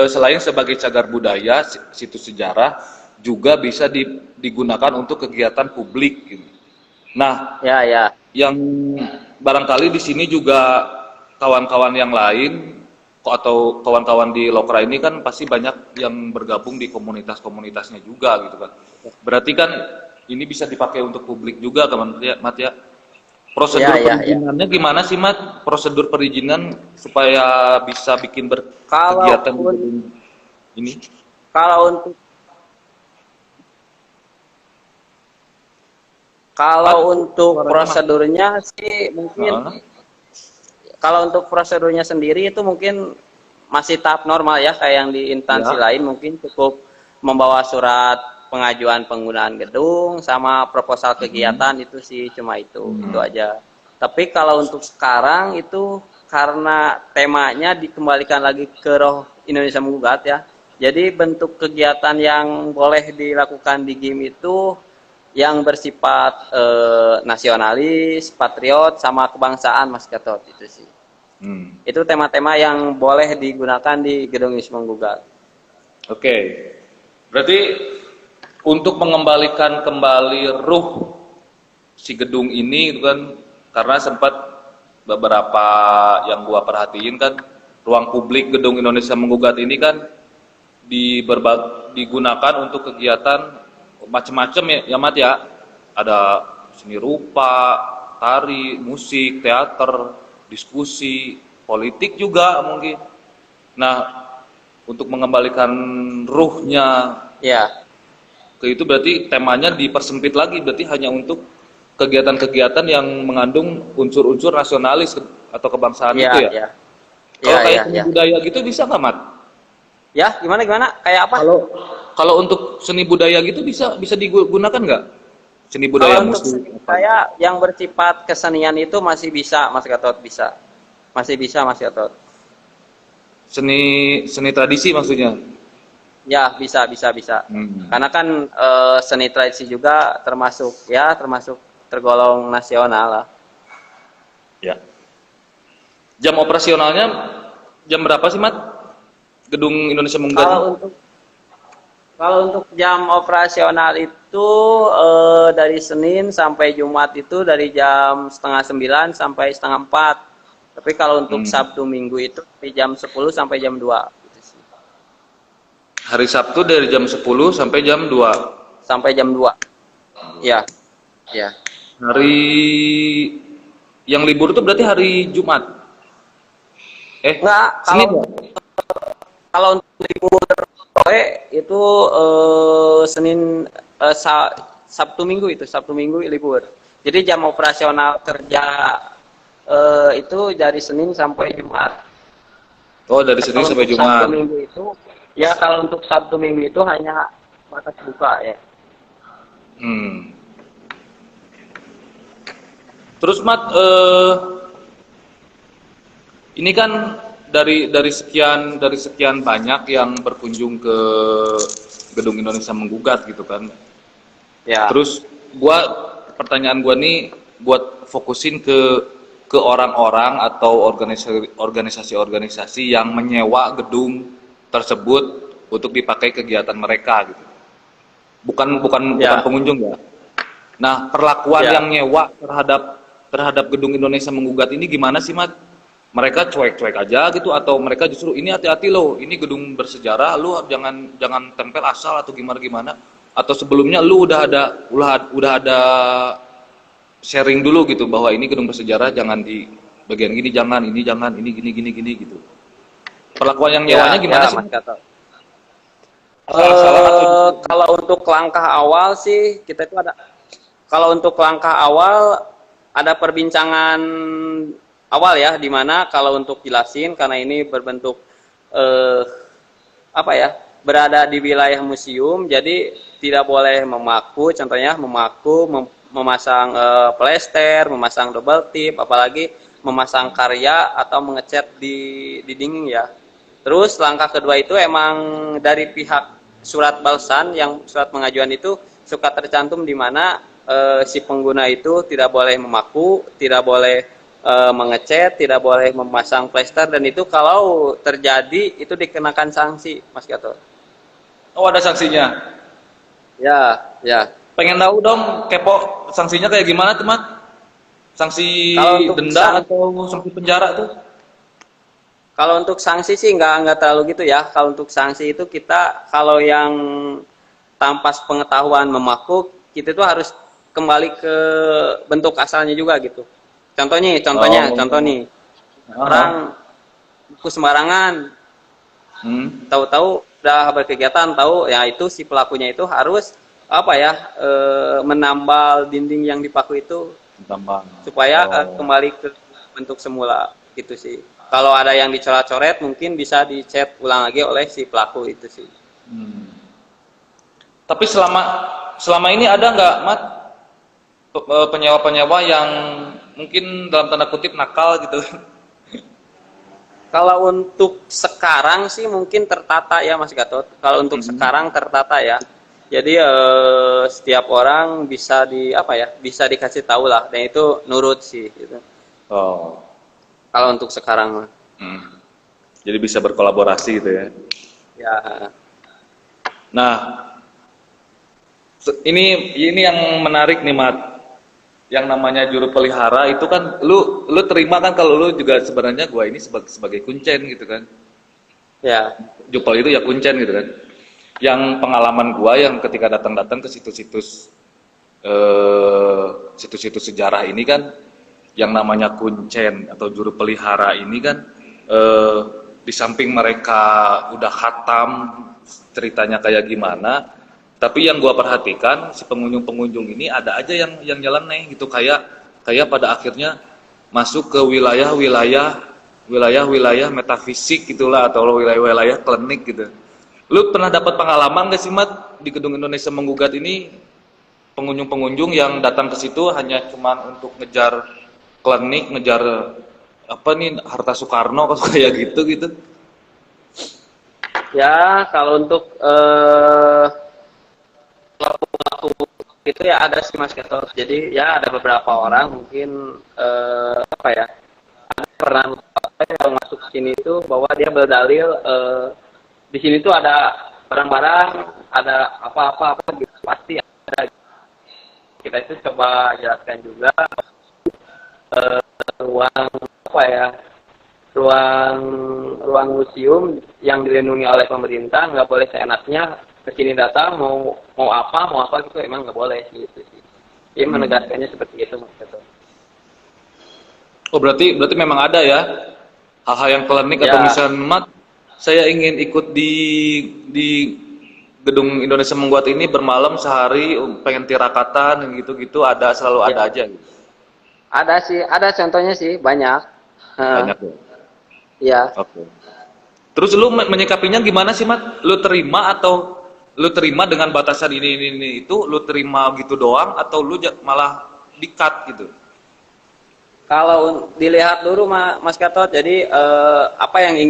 selain sebagai cagar budaya, situs sejarah, juga bisa digunakan untuk kegiatan publik gitu. Nah, yang barangkali di sini juga kawan-kawan yang lain atau kawan-kawan di Lokra ini kan pasti banyak yang bergabung di komunitas-komunitasnya juga gitu kan. Berarti kan ini bisa dipakai untuk publik juga kan, Mat ya? Prosedur perizinannya gimana sih, Mat? Prosedur perizinan supaya bisa bikin berkegiatan ini? Kalau untuk prosedurnya sih mungkin kalau untuk prosedurnya sendiri itu mungkin masih tahap normal ya, kayak yang di instansi lain, mungkin cukup membawa surat pengajuan penggunaan gedung sama proposal kegiatan, itu sih cuma itu aja. Tapi kalau untuk sekarang itu karena temanya dikembalikan lagi ke roh Indonesia Menggugat ya. Jadi bentuk kegiatan yang boleh dilakukan di GIM itu yang bersifat nasionalis, patriot, sama kebangsaan, Mas Gatot, itu sih. Itu tema-tema yang boleh digunakan di Gedung Indonesia Menggugat. Oke. Berarti untuk mengembalikan kembali ruh si gedung ini itu kan, karena sempat beberapa yang gua perhatiin kan, ruang publik Gedung Indonesia Menggugat ini kan digunakan untuk kegiatan macam-macam ya Mat ya. Ada seni rupa, tari, musik, teater, diskusi, politik juga mungkin. Nah, untuk mengembalikan ruhnya ke itu berarti temanya dipersempit lagi, berarti hanya untuk kegiatan-kegiatan yang mengandung unsur-unsur nasionalis atau kebangsaan itu ya? Kalau kayak seni budaya gitu bisa nggak, Mat? Ya, gimana? Kayak apa? Kalau untuk seni budaya gitu bisa digunakan nggak? Seni budaya musik? Saya yang bersifat kesenian itu masih bisa, Mas Gatot, bisa. Masih bisa, Mas Gatot. Seni tradisi maksudnya? Ya, bisa. Karena kan seni tradisi juga termasuk tergolong nasional lah. Ya. Jam operasionalnya jam berapa sih, Mat? Gedung Indonesia Menggugat? Kalau untuk jam operasional itu dari Senin sampai Jumat itu dari jam 8:30 sampai 3:30. Tapi kalau untuk Sabtu Minggu itu dari jam 10 sampai jam 2. Hari Sabtu dari jam 10 sampai jam 2. Sampai jam 2. Ya. Hari yang libur itu berarti hari Jumat? Enggak, kalau untuk libur itu Senin, Sabtu Minggu libur. Jadi jam operasional kerja itu dari Senin sampai Jumat. Oh, dari Senin Kalau sampai untuk Sabtu Jumat. Minggu itu, ya kalau untuk Sabtu Minggu itu hanya batas buka ya. Hmm. Terus Mat, ini kan dari sekian banyak yang berkunjung ke Gedung Indonesia Menggugat gitu kan. Ya, Terus pertanyaan gua nih buat fokusin ke orang-orang atau organisasi-organisasi yang menyewa gedung tersebut untuk dipakai kegiatan mereka gitu. Bukan ya, pengunjung ya. Nah, perlakuan ya. yang nyewa terhadap Gedung Indonesia Menggugat ini gimana sih, Mat? Mereka cuek-cuek aja gitu atau mereka justru ini hati-hati loh, ini gedung bersejarah, lu jangan jangan tempel asal atau gimana-gimana? Atau sebelumnya lu udah ada sharing dulu gitu bahwa ini gedung bersejarah jangan di bagian gini, jangan ini, jangan ini, gini gitu. Perlakuan yang nyewanya Ya, gimana ya sih? Mas Gatot. Asal-asalan atau Kalau untuk langkah awal sih kita itu ada, kalau untuk langkah awal ada perbincangan awal ya, di mana kalau untuk jelasin karena ini berbentuk eh, apa ya, berada di wilayah museum, jadi tidak boleh memaku, contohnya memaku, memasang plester, memasang double tip, apalagi memasang karya atau mengecat di dinding ya. Terus langkah kedua itu emang dari pihak surat balsan, yang surat pengajuan itu suka tercantum di mana si pengguna itu tidak boleh memaku, tidak boleh mengecat, tidak boleh memasang plester, dan itu kalau terjadi itu dikenakan sanksi, Mas Gatot. oh ada sanksinya? Ya, ya. Pengen tahu dong, kepo sanksinya kayak gimana tuh, Mat? Sanksi Kalau untuk denda atau sanksi penjara tuh? kalau untuk sanksi sih nggak terlalu gitu ya. Kalau untuk sanksi itu kita kalau yang tanpa pengetahuan memaku, kita itu harus kembali ke bentuk asalnya juga gitu. Contoh Oh. nih, Aha. orang buku sembarangan, Hmm. tahu-tahu udah berkegiatan, tahu ya itu si pelakunya itu harus apa ya, menambal dinding yang dipaku itu Tambang. supaya Oh. kembali ke bentuk semula gitu sih. Kalau ada yang dicoret-coret mungkin bisa dicat ulang lagi oleh si pelaku itu sih. Hmm. Tapi selama selama ini ada nggak, Mat, penyewa-penyewa yang mungkin dalam tanda kutip nakal gitu? Kalau untuk sekarang sih mungkin tertata ya Mas Gatot. Kalau untuk sekarang tertata ya. Jadi setiap orang bisa di apa ya, bisa dikasih tahu lah, dan itu nurut sih gitu. Oh. Kalau untuk sekarang mah. Hmm. Jadi bisa berkolaborasi gitu ya. Ya, Nah, ini yang menarik nih, Mat. Yang namanya juru pelihara itu kan lu terima kan kalau lu juga sebenarnya gua ini sebagai kuncen gitu kan. ya, Jupel itu ya kuncen gitu kan. Yang pengalaman gua yang ketika datang-datang ke situs-situs sejarah ini kan, yang namanya kuncen atau juru pelihara ini kan, di samping mereka udah khatam ceritanya kayak gimana, tapi yang gua perhatikan si pengunjung-pengunjung ini ada aja yang nyeleneh gitu, kayak pada akhirnya masuk ke wilayah metafisik gitulah, atau wilayah-wilayah klinik gitu. Lu pernah dapat pengalaman gak sih, Mat, di Gedung Indonesia Menggugat ini, pengunjung-pengunjung yang datang ke situ hanya cuman untuk ngejar klinik, ngejar apa nih, harta Soekarno kayak gitu? ya. Kalau untuk pelaku itu ya ada sih Mas Gatot. Jadi ya ada beberapa orang mungkin apa ya, pernah yang masuk ke sini itu bahwa dia berdalil di sini tuh ada barang-barang, ada apa-apa gitu, pasti ada. Kita itu coba jelaskan juga ruang apa ya, ruang museum yang dilindungi oleh pemerintah, nggak boleh seenaknya kesini datang mau apa gitu, emang nggak boleh gitu sih. Dia menegaskannya seperti itu Mas Gatot. Oh, berarti memang ada ya hal-hal yang klinik, atau Ya, misalnya, Mat, saya ingin ikut di Gedung Indonesia Menggugat ini bermalam sehari, pengen tirakatan gitu-gitu, selalu ya, ada aja gitu. ada sih, ada contohnya sih banyak. Banyak ya. Ya, Oke. Terus lu menyikapinya gimana sih, Mat? Lu terima atau lu terima dengan batasan ini itu, lu terima gitu doang atau lu malah di-cut gitu? Kalau dilihat dulu Mas Gatot, jadi apa yang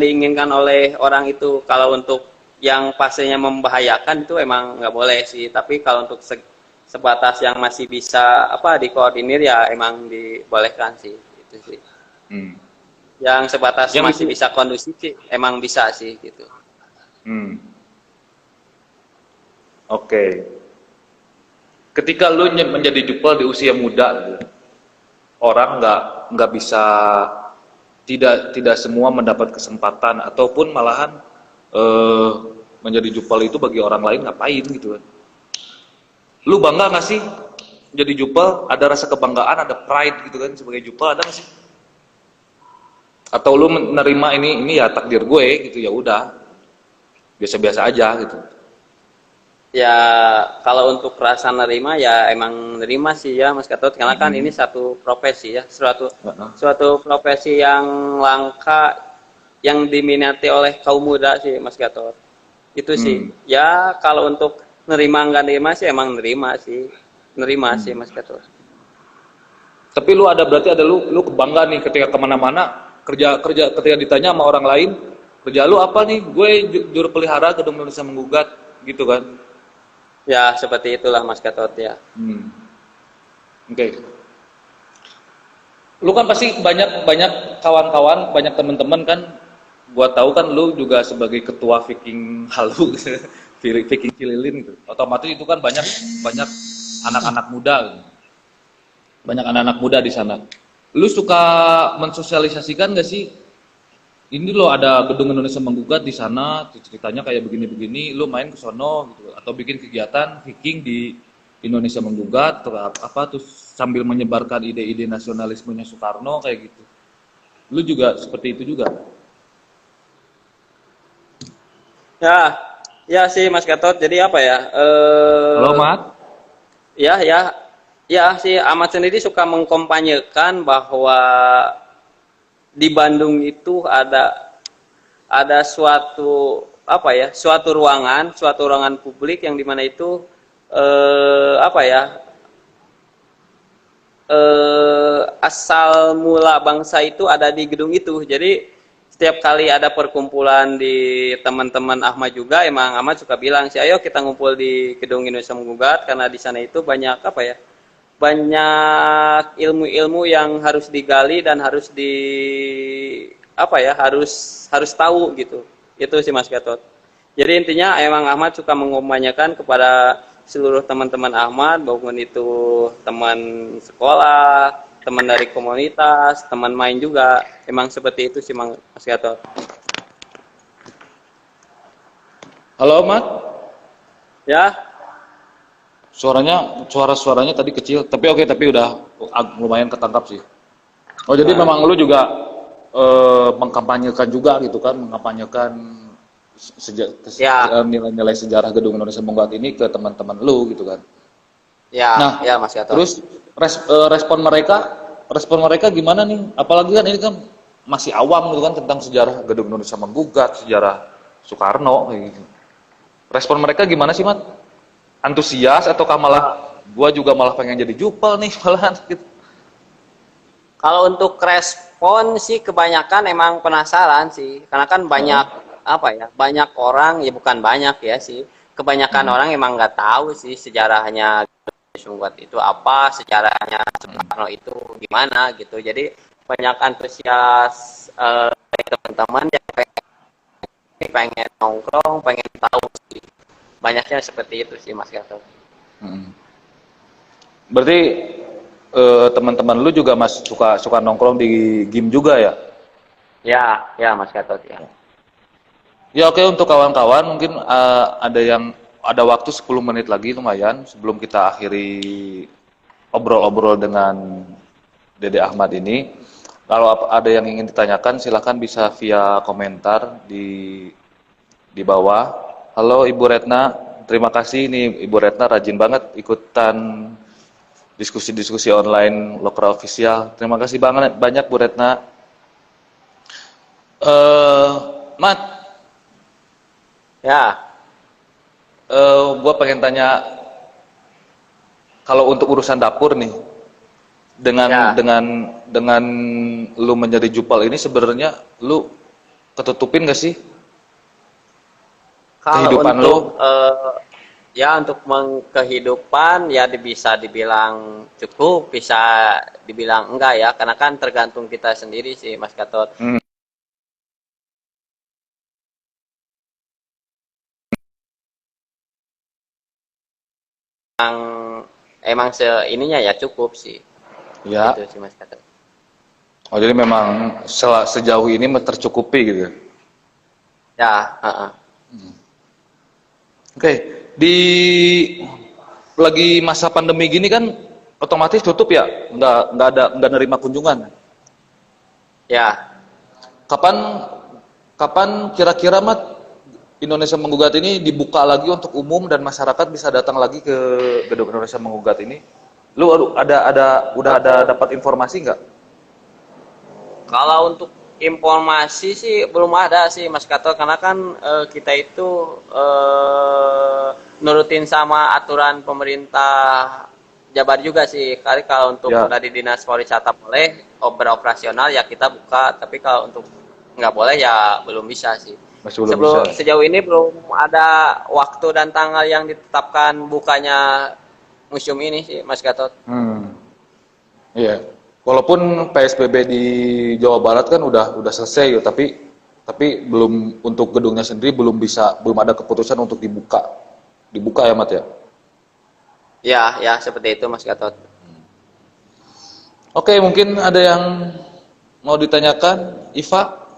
diinginkan oleh orang itu, kalau untuk yang pastinya membahayakan itu emang nggak boleh sih. Tapi kalau untuk sebatas yang masih bisa dikoordinir ya emang dibolehkan sih, itu sih. Yang sebatas yang masih bisa kondusif sih emang bisa sih gitu. Oke. Ketika lu menjadi jupel di usia muda, orang nggak bisa, tidak semua mendapat kesempatan ataupun malahan menjadi jupel itu bagi orang lain ngapain gitu kan. Lu bangga nggak sih jadi jupel? Ada rasa kebanggaan, ada pride gitu kan sebagai jupel, ada nggak sih? Atau lu menerima ini ya takdir gue gitu, ya udah biasa-biasa aja gitu? Ya kalau untuk rasa nerima ya emang nerima sih ya Mas Gatot, karena kan ini satu profesi ya, suatu profesi yang langka, yang diminati oleh kaum muda sih Mas Gatot. Itu sih. Ya kalau untuk nerima nggak nerima sih emang nerima sih Mas Gatot. Tapi berarti ada lu kebangga nih ketika kemana-mana kerja ketika ditanya sama orang lain, kerja lu apa nih? Gue juru pelihara Gedung Indonesia Menggugat gitu kan? Ya seperti itulah Mas Gatot ya. Oke. Lu kan pasti banyak kawan-kawan, banyak teman-teman kan. Gua tahu kan lu juga sebagai ketua Viking Halu, Viking Cililin gitu. Otomatis itu kan banyak anak-anak muda. Banyak anak-anak muda di sana. Lu suka mensosialisasikan gak sih? Ini loh ada Gedung Indonesia Menggugat di sana, ceritanya kayak begini-begini, lu main ke sono gitu, atau bikin kegiatan Viking di Indonesia Menggugat, terus sambil menyebarkan ide-ide nasionalismenya Soekarno kayak gitu. Lu juga seperti itu juga? Ya sih Mas Gatot. Jadi apa ya? Halo Mat. Ya sih, Ahmad sendiri suka mengkompanyekan bahwa di Bandung itu ada suatu ruangan publik yang dimana itu asal mula bangsa itu ada di gedung itu. Jadi setiap kali ada perkumpulan di teman-teman Ahmad juga, emang Ahmad suka bilang sih, ayo kita ngumpul di Gedung Indonesia Menggugat, karena di sana itu banyak banyak ilmu-ilmu yang harus digali dan harus harus tahu gitu. Itu sih Mas Gatot. Jadi intinya emang Ahmad suka mengumumkankan kepada seluruh teman-teman Ahmad, maupun itu teman sekolah, teman dari komunitas, teman main juga. Emang seperti itu sih Mas Gatot. Halo Ahmad. Ya. Suaranya tadi kecil, tapi oke, tapi udah lumayan ketangkap sih. Oh jadi memang lu juga mengkampanyekan juga gitu kan, mengkampanyekan nilai-nilai sejarah Gedung Indonesia Menggugat ini ke teman-teman lu gitu kan? Ya, ya Mas Gatot. Terus respon mereka gimana nih? Apalagi kan ini kan masih awam gitu kan tentang sejarah Gedung Indonesia Menggugat, sejarah Soekarno kayak gitu. Respon mereka gimana sih, Mat? Antusias atau malah gua juga malah pengen jadi jupel nih malahan gitu? Kalau untuk respon sih kebanyakan emang penasaran sih, karena kan banyak orang, ya bukan banyak ya sih, kebanyakan orang emang nggak tahu sih sejarahnya Menggugat itu apa, sejarahnya Soekarno itu gimana gitu. Jadi banyak antusias teman-teman yang pengen nongkrong, pengen tahu sih. Banyaknya seperti itu sih Mas Gatot. Berarti teman-teman lu juga mas suka nongkrong di game juga ya? Ya Mas Gatot ya. Ya oke, untuk kawan-kawan mungkin ada waktu 10 menit lagi lumayan sebelum kita akhiri obrol-obrol dengan Dede Ahmad ini. Kalau ada yang ingin ditanyakan silahkan bisa via komentar di bawah. Halo Ibu Retna, terima kasih nih Ibu Retna rajin banget ikutan diskusi-diskusi online Lokra Official. Terima kasih banyak Bu Retna. Eh, Mat, Ya, gue pengen tanya kalau untuk urusan dapur nih, dengan ya. dengan lu menjadi jupal ini sebenarnya lu ketutupin gak sih Kalau kehidupan lu? untuk ya untuk kehidupan ya bisa dibilang cukup, bisa dibilang enggak ya, karena kan tergantung kita sendiri sih Mas Gatot. Hmm. Emang, emang ininya ya cukup sih, Ya. gitu sih Mas Gatot. Oh jadi memang sejauh ini tercukupi gitu. Ya, heeh. Oke, di lagi masa pandemi gini kan otomatis tutup ya, nggak nerima kunjungan. Ya. Kapan kira-kira Mat Indonesia Menggugat ini dibuka lagi untuk umum dan masyarakat bisa datang lagi ke gedung Indonesia Menggugat ini? Lu udah ada dapat informasi nggak? Kalau untuk informasi sih belum ada sih Mas Gatot, karena kan kita itu nurutin sama aturan pemerintah Jabar juga sih. Kali kalau untuk Ya, dari Dinas Pariwisata boleh beroperasional ya kita buka, tapi kalau untuk nggak boleh ya belum bisa sih. masih belum bisa. Sejauh ini belum ada waktu dan tanggal yang ditetapkan bukanya museum ini sih Mas Gatot. Iya. Walaupun PSBB di Jawa Barat kan udah selesai ya, tapi belum untuk gedungnya sendiri belum ada keputusan untuk dibuka. Dibuka ya, Mat ya. Ya, ya seperti itu Mas Gatot. Oke, mungkin ada yang mau ditanyakan, Iva,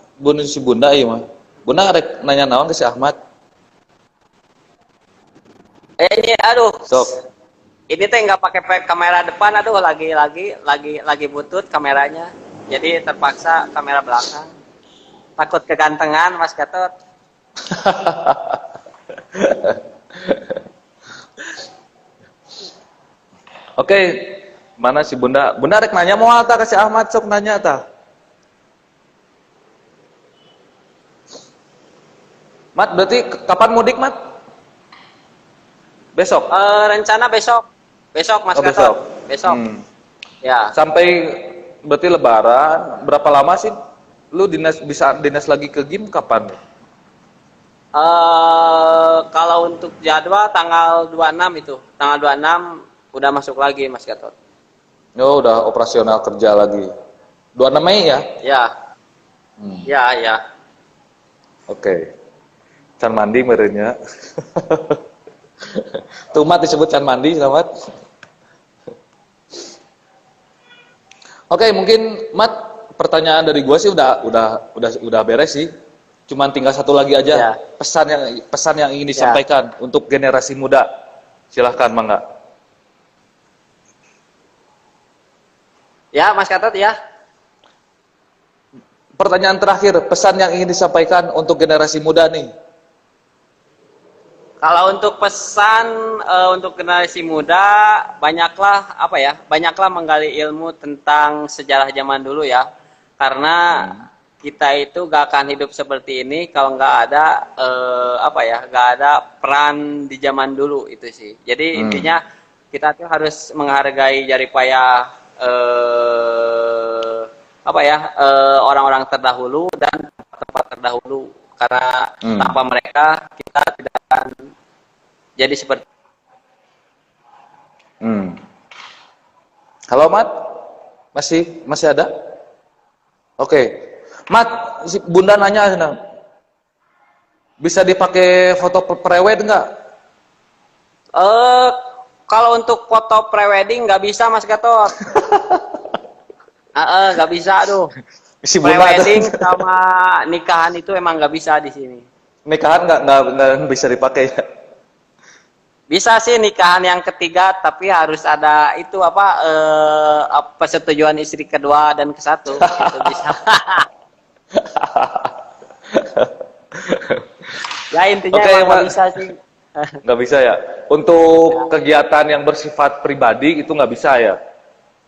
si Bunda iya mah. Bunda rek nanya naon ke si Ahmad. Ini aduh. Sok. Ini teh nggak pakai kamera depan, aduh lagi butut kameranya. Jadi terpaksa kamera belakang. Takut kegantengan Mas Gatot. Oke, mana si Bunda? Bunda rek nanya mau ta ke si Ahmad, sok nanya ta. Mat, berarti kapan mudik, Mat? Besok. Rencana besok. Besok Mas Oh, Gatot. besok. Besok. Ya. Sampai berarti Lebaran, berapa lama sih lu bisa dinas lagi ke GIM kapan? Kalau untuk jadwal tanggal 26 itu. Tanggal 26 udah masuk lagi Mas Gatot. Oh, udah operasional kerja lagi. 26 Mei ya? Ya. Ya, ya. Oke. Can mandi merenya. Tuh Mat disebut can mandi, selamat. Oke, mungkin Mat pertanyaan dari gua sih udah beres sih. Cuman tinggal satu lagi aja, Ya. pesan yang ingin disampaikan untuk generasi muda. Silahkan, Mangga. Ya, Mas Gatot ya. Pertanyaan terakhir, pesan yang ingin disampaikan untuk generasi muda nih. Kalau untuk pesan untuk generasi muda, banyaklah menggali ilmu tentang sejarah zaman dulu ya. Karena kita itu gak akan hidup seperti ini kalau nggak ada nggak ada peran di zaman dulu itu sih. Jadi intinya kita tuh harus menghargai jerih payah orang-orang terdahulu dan tempat terdahulu. Karena tanpa mereka kita tidak akan jadi seperti. Halo Mat, masih ada? Oke, Mat, si Bunda nanya, bisa dipakai foto prewedding nggak? Kalau untuk foto prewedding nggak bisa Mas Gatot. Nggak bisa aduh. Si Bunda Prewedding sama nikahan itu emang nggak bisa di sini. Nikahan nggak bisa dipakai ya? Bisa sih nikahan yang ketiga, tapi harus ada itu persetujuan istri kedua dan kesatu. Itu bisa. Ya intinya Oke, emang nggak Mat. bisa sih. Nggak bisa ya? Untuk kegiatan yang bersifat pribadi itu nggak bisa ya?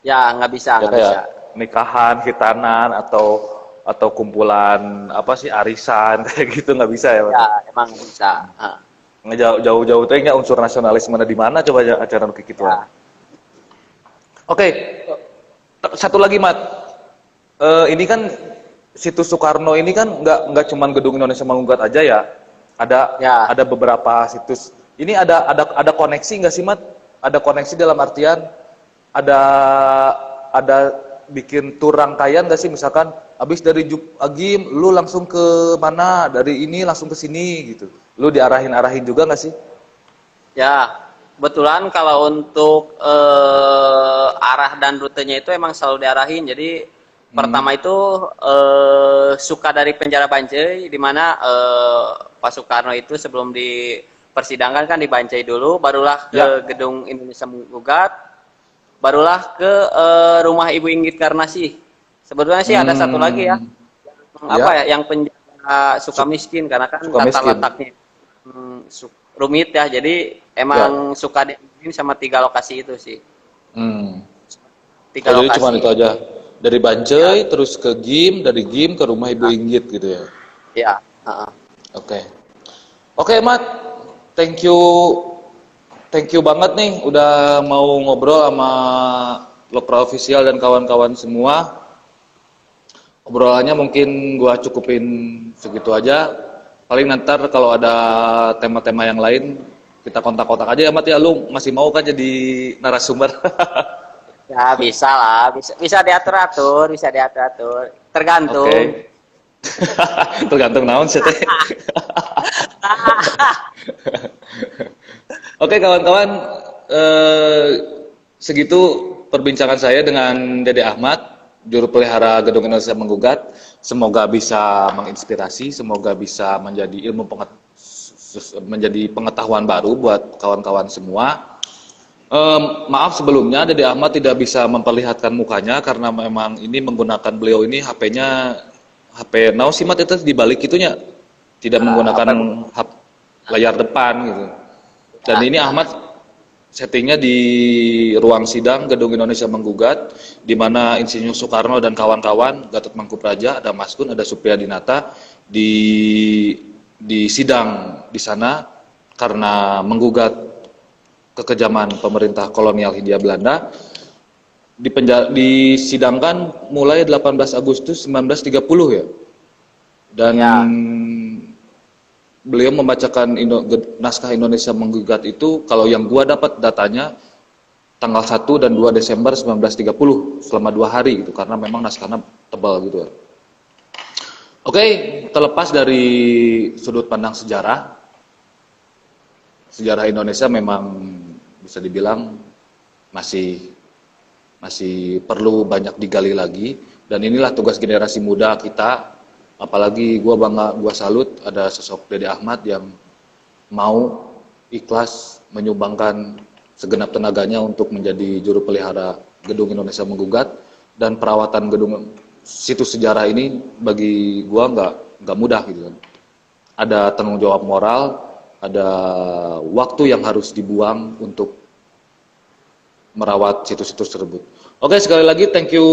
Ya nggak bisa, Ya nggak bisa. kayak nikahan, khitanan, atau atau kumpulan apa sih arisan kayak gitu, nggak bisa ya Mat? Ya, emang bisa. Jauh-jauh tuh nggak unsur nasionalisme di mana coba acara kayak gitu. Ya. Oke, satu lagi Mat. Ini kan situs Soekarno ini kan nggak cuman Gedung Indonesia Menggugat aja ya. Ada beberapa situs. Ini ada koneksi nggak sih Mat? Ada koneksi dalam artian ada bikin tur rangkaian nggak sih, misalkan habis dari Agim lu langsung ke mana, dari ini langsung ke sini gitu. Lu diarahin juga nggak sih? Ya, kebetulan kalau untuk arah dan rutenya itu emang selalu diarahin. Jadi pertama itu suka dari penjara Bancai, di mana Pak Soekarno itu sebelum dipersidangkan kan di Bancai dulu, barulah ke Gedung Indonesia Menggugat, barulah ke rumah Ibu Inggit Karnasih. Sebetulnya sih ada satu lagi ya, yang penjara Sukamiskin, karena kan tata letaknya rumit ya, jadi emang suka diambil sama 3 lokasi itu sih. 3 jadi lokasi. cuma itu aja, dari Bancai terus ke GIM, dari GIM ke rumah Ibu Inggit gitu ya. Iya. Oke Mat, thank you banget nih udah mau ngobrol sama Lokra Official dan kawan-kawan semua. Obrolannya mungkin gua cukupin segitu aja. Paling nanti kalau ada tema-tema yang lain kita kontak-kontak aja ya Mat ya. Lu masih mau kan jadi narasumber? Ya bisa lah, bisa diatur-atur, tergantung. Oke. Tergantung naon sih teh. Oke kawan-kawan, segitu perbincangan saya dengan Dede Ahmad, juru pelihara Gedung Indonesia Menggugat. Semoga bisa menginspirasi, semoga bisa menjadi menjadi pengetahuan baru buat kawan-kawan semua. Maaf sebelumnya Dede Ahmad tidak bisa memperlihatkan mukanya karena memang ini menggunakan beliau ini HP-nya HP now sih Mat, itu dibalik itunya tidak menggunakan layar depan gitu. Dan ini Ahmad settingnya di ruang sidang Gedung Indonesia Menggugat, di mana Insinyur Soekarno dan kawan-kawan, Gatot Mangkupraja, ada Mas Gun, ada Supriyadinata di sidang di sana karena menggugat kekejaman pemerintah kolonial Hindia Belanda. Disidangkan mulai 18 Agustus 1930 ya. Dan beliau membacakan naskah Indonesia Menggugat itu, kalau yang gua dapat datanya tanggal 1 dan 2 Desember 1930 selama 2 hari gitu, karena memang naskahnya tebal gitu ya. Oke, terlepas dari sudut pandang sejarah Indonesia memang bisa dibilang masih perlu banyak digali lagi, dan inilah tugas generasi muda kita. Apalagi gua bangga, gua salut ada sosok Dede Ahmad yang mau ikhlas menyumbangkan segenap tenaganya untuk menjadi juru pelihara Gedung Indonesia Menggugat, dan perawatan gedung situs sejarah ini bagi gua nggak mudah gitu kan. Ada tanggung jawab moral, ada waktu yang harus dibuang untuk merawat situs-situs tersebut. Oke, sekali lagi thank you,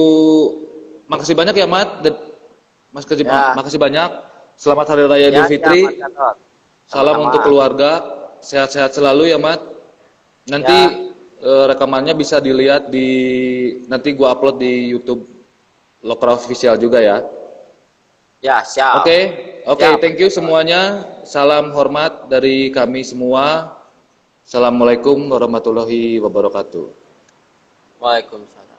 makasih banyak ya Mat, makasih banyak. Selamat Hari Raya Idul Fitri. Salam untuk keluarga, sehat-sehat selalu ya Mat. Nanti rekamannya bisa dilihat nanti gua upload di YouTube Lokra Official juga ya. Ya, siap. Oke, thank you semuanya. Salam hormat dari kami semua. Assalamualaikum warahmatullahi wabarakatuh. Waalaikumsalam.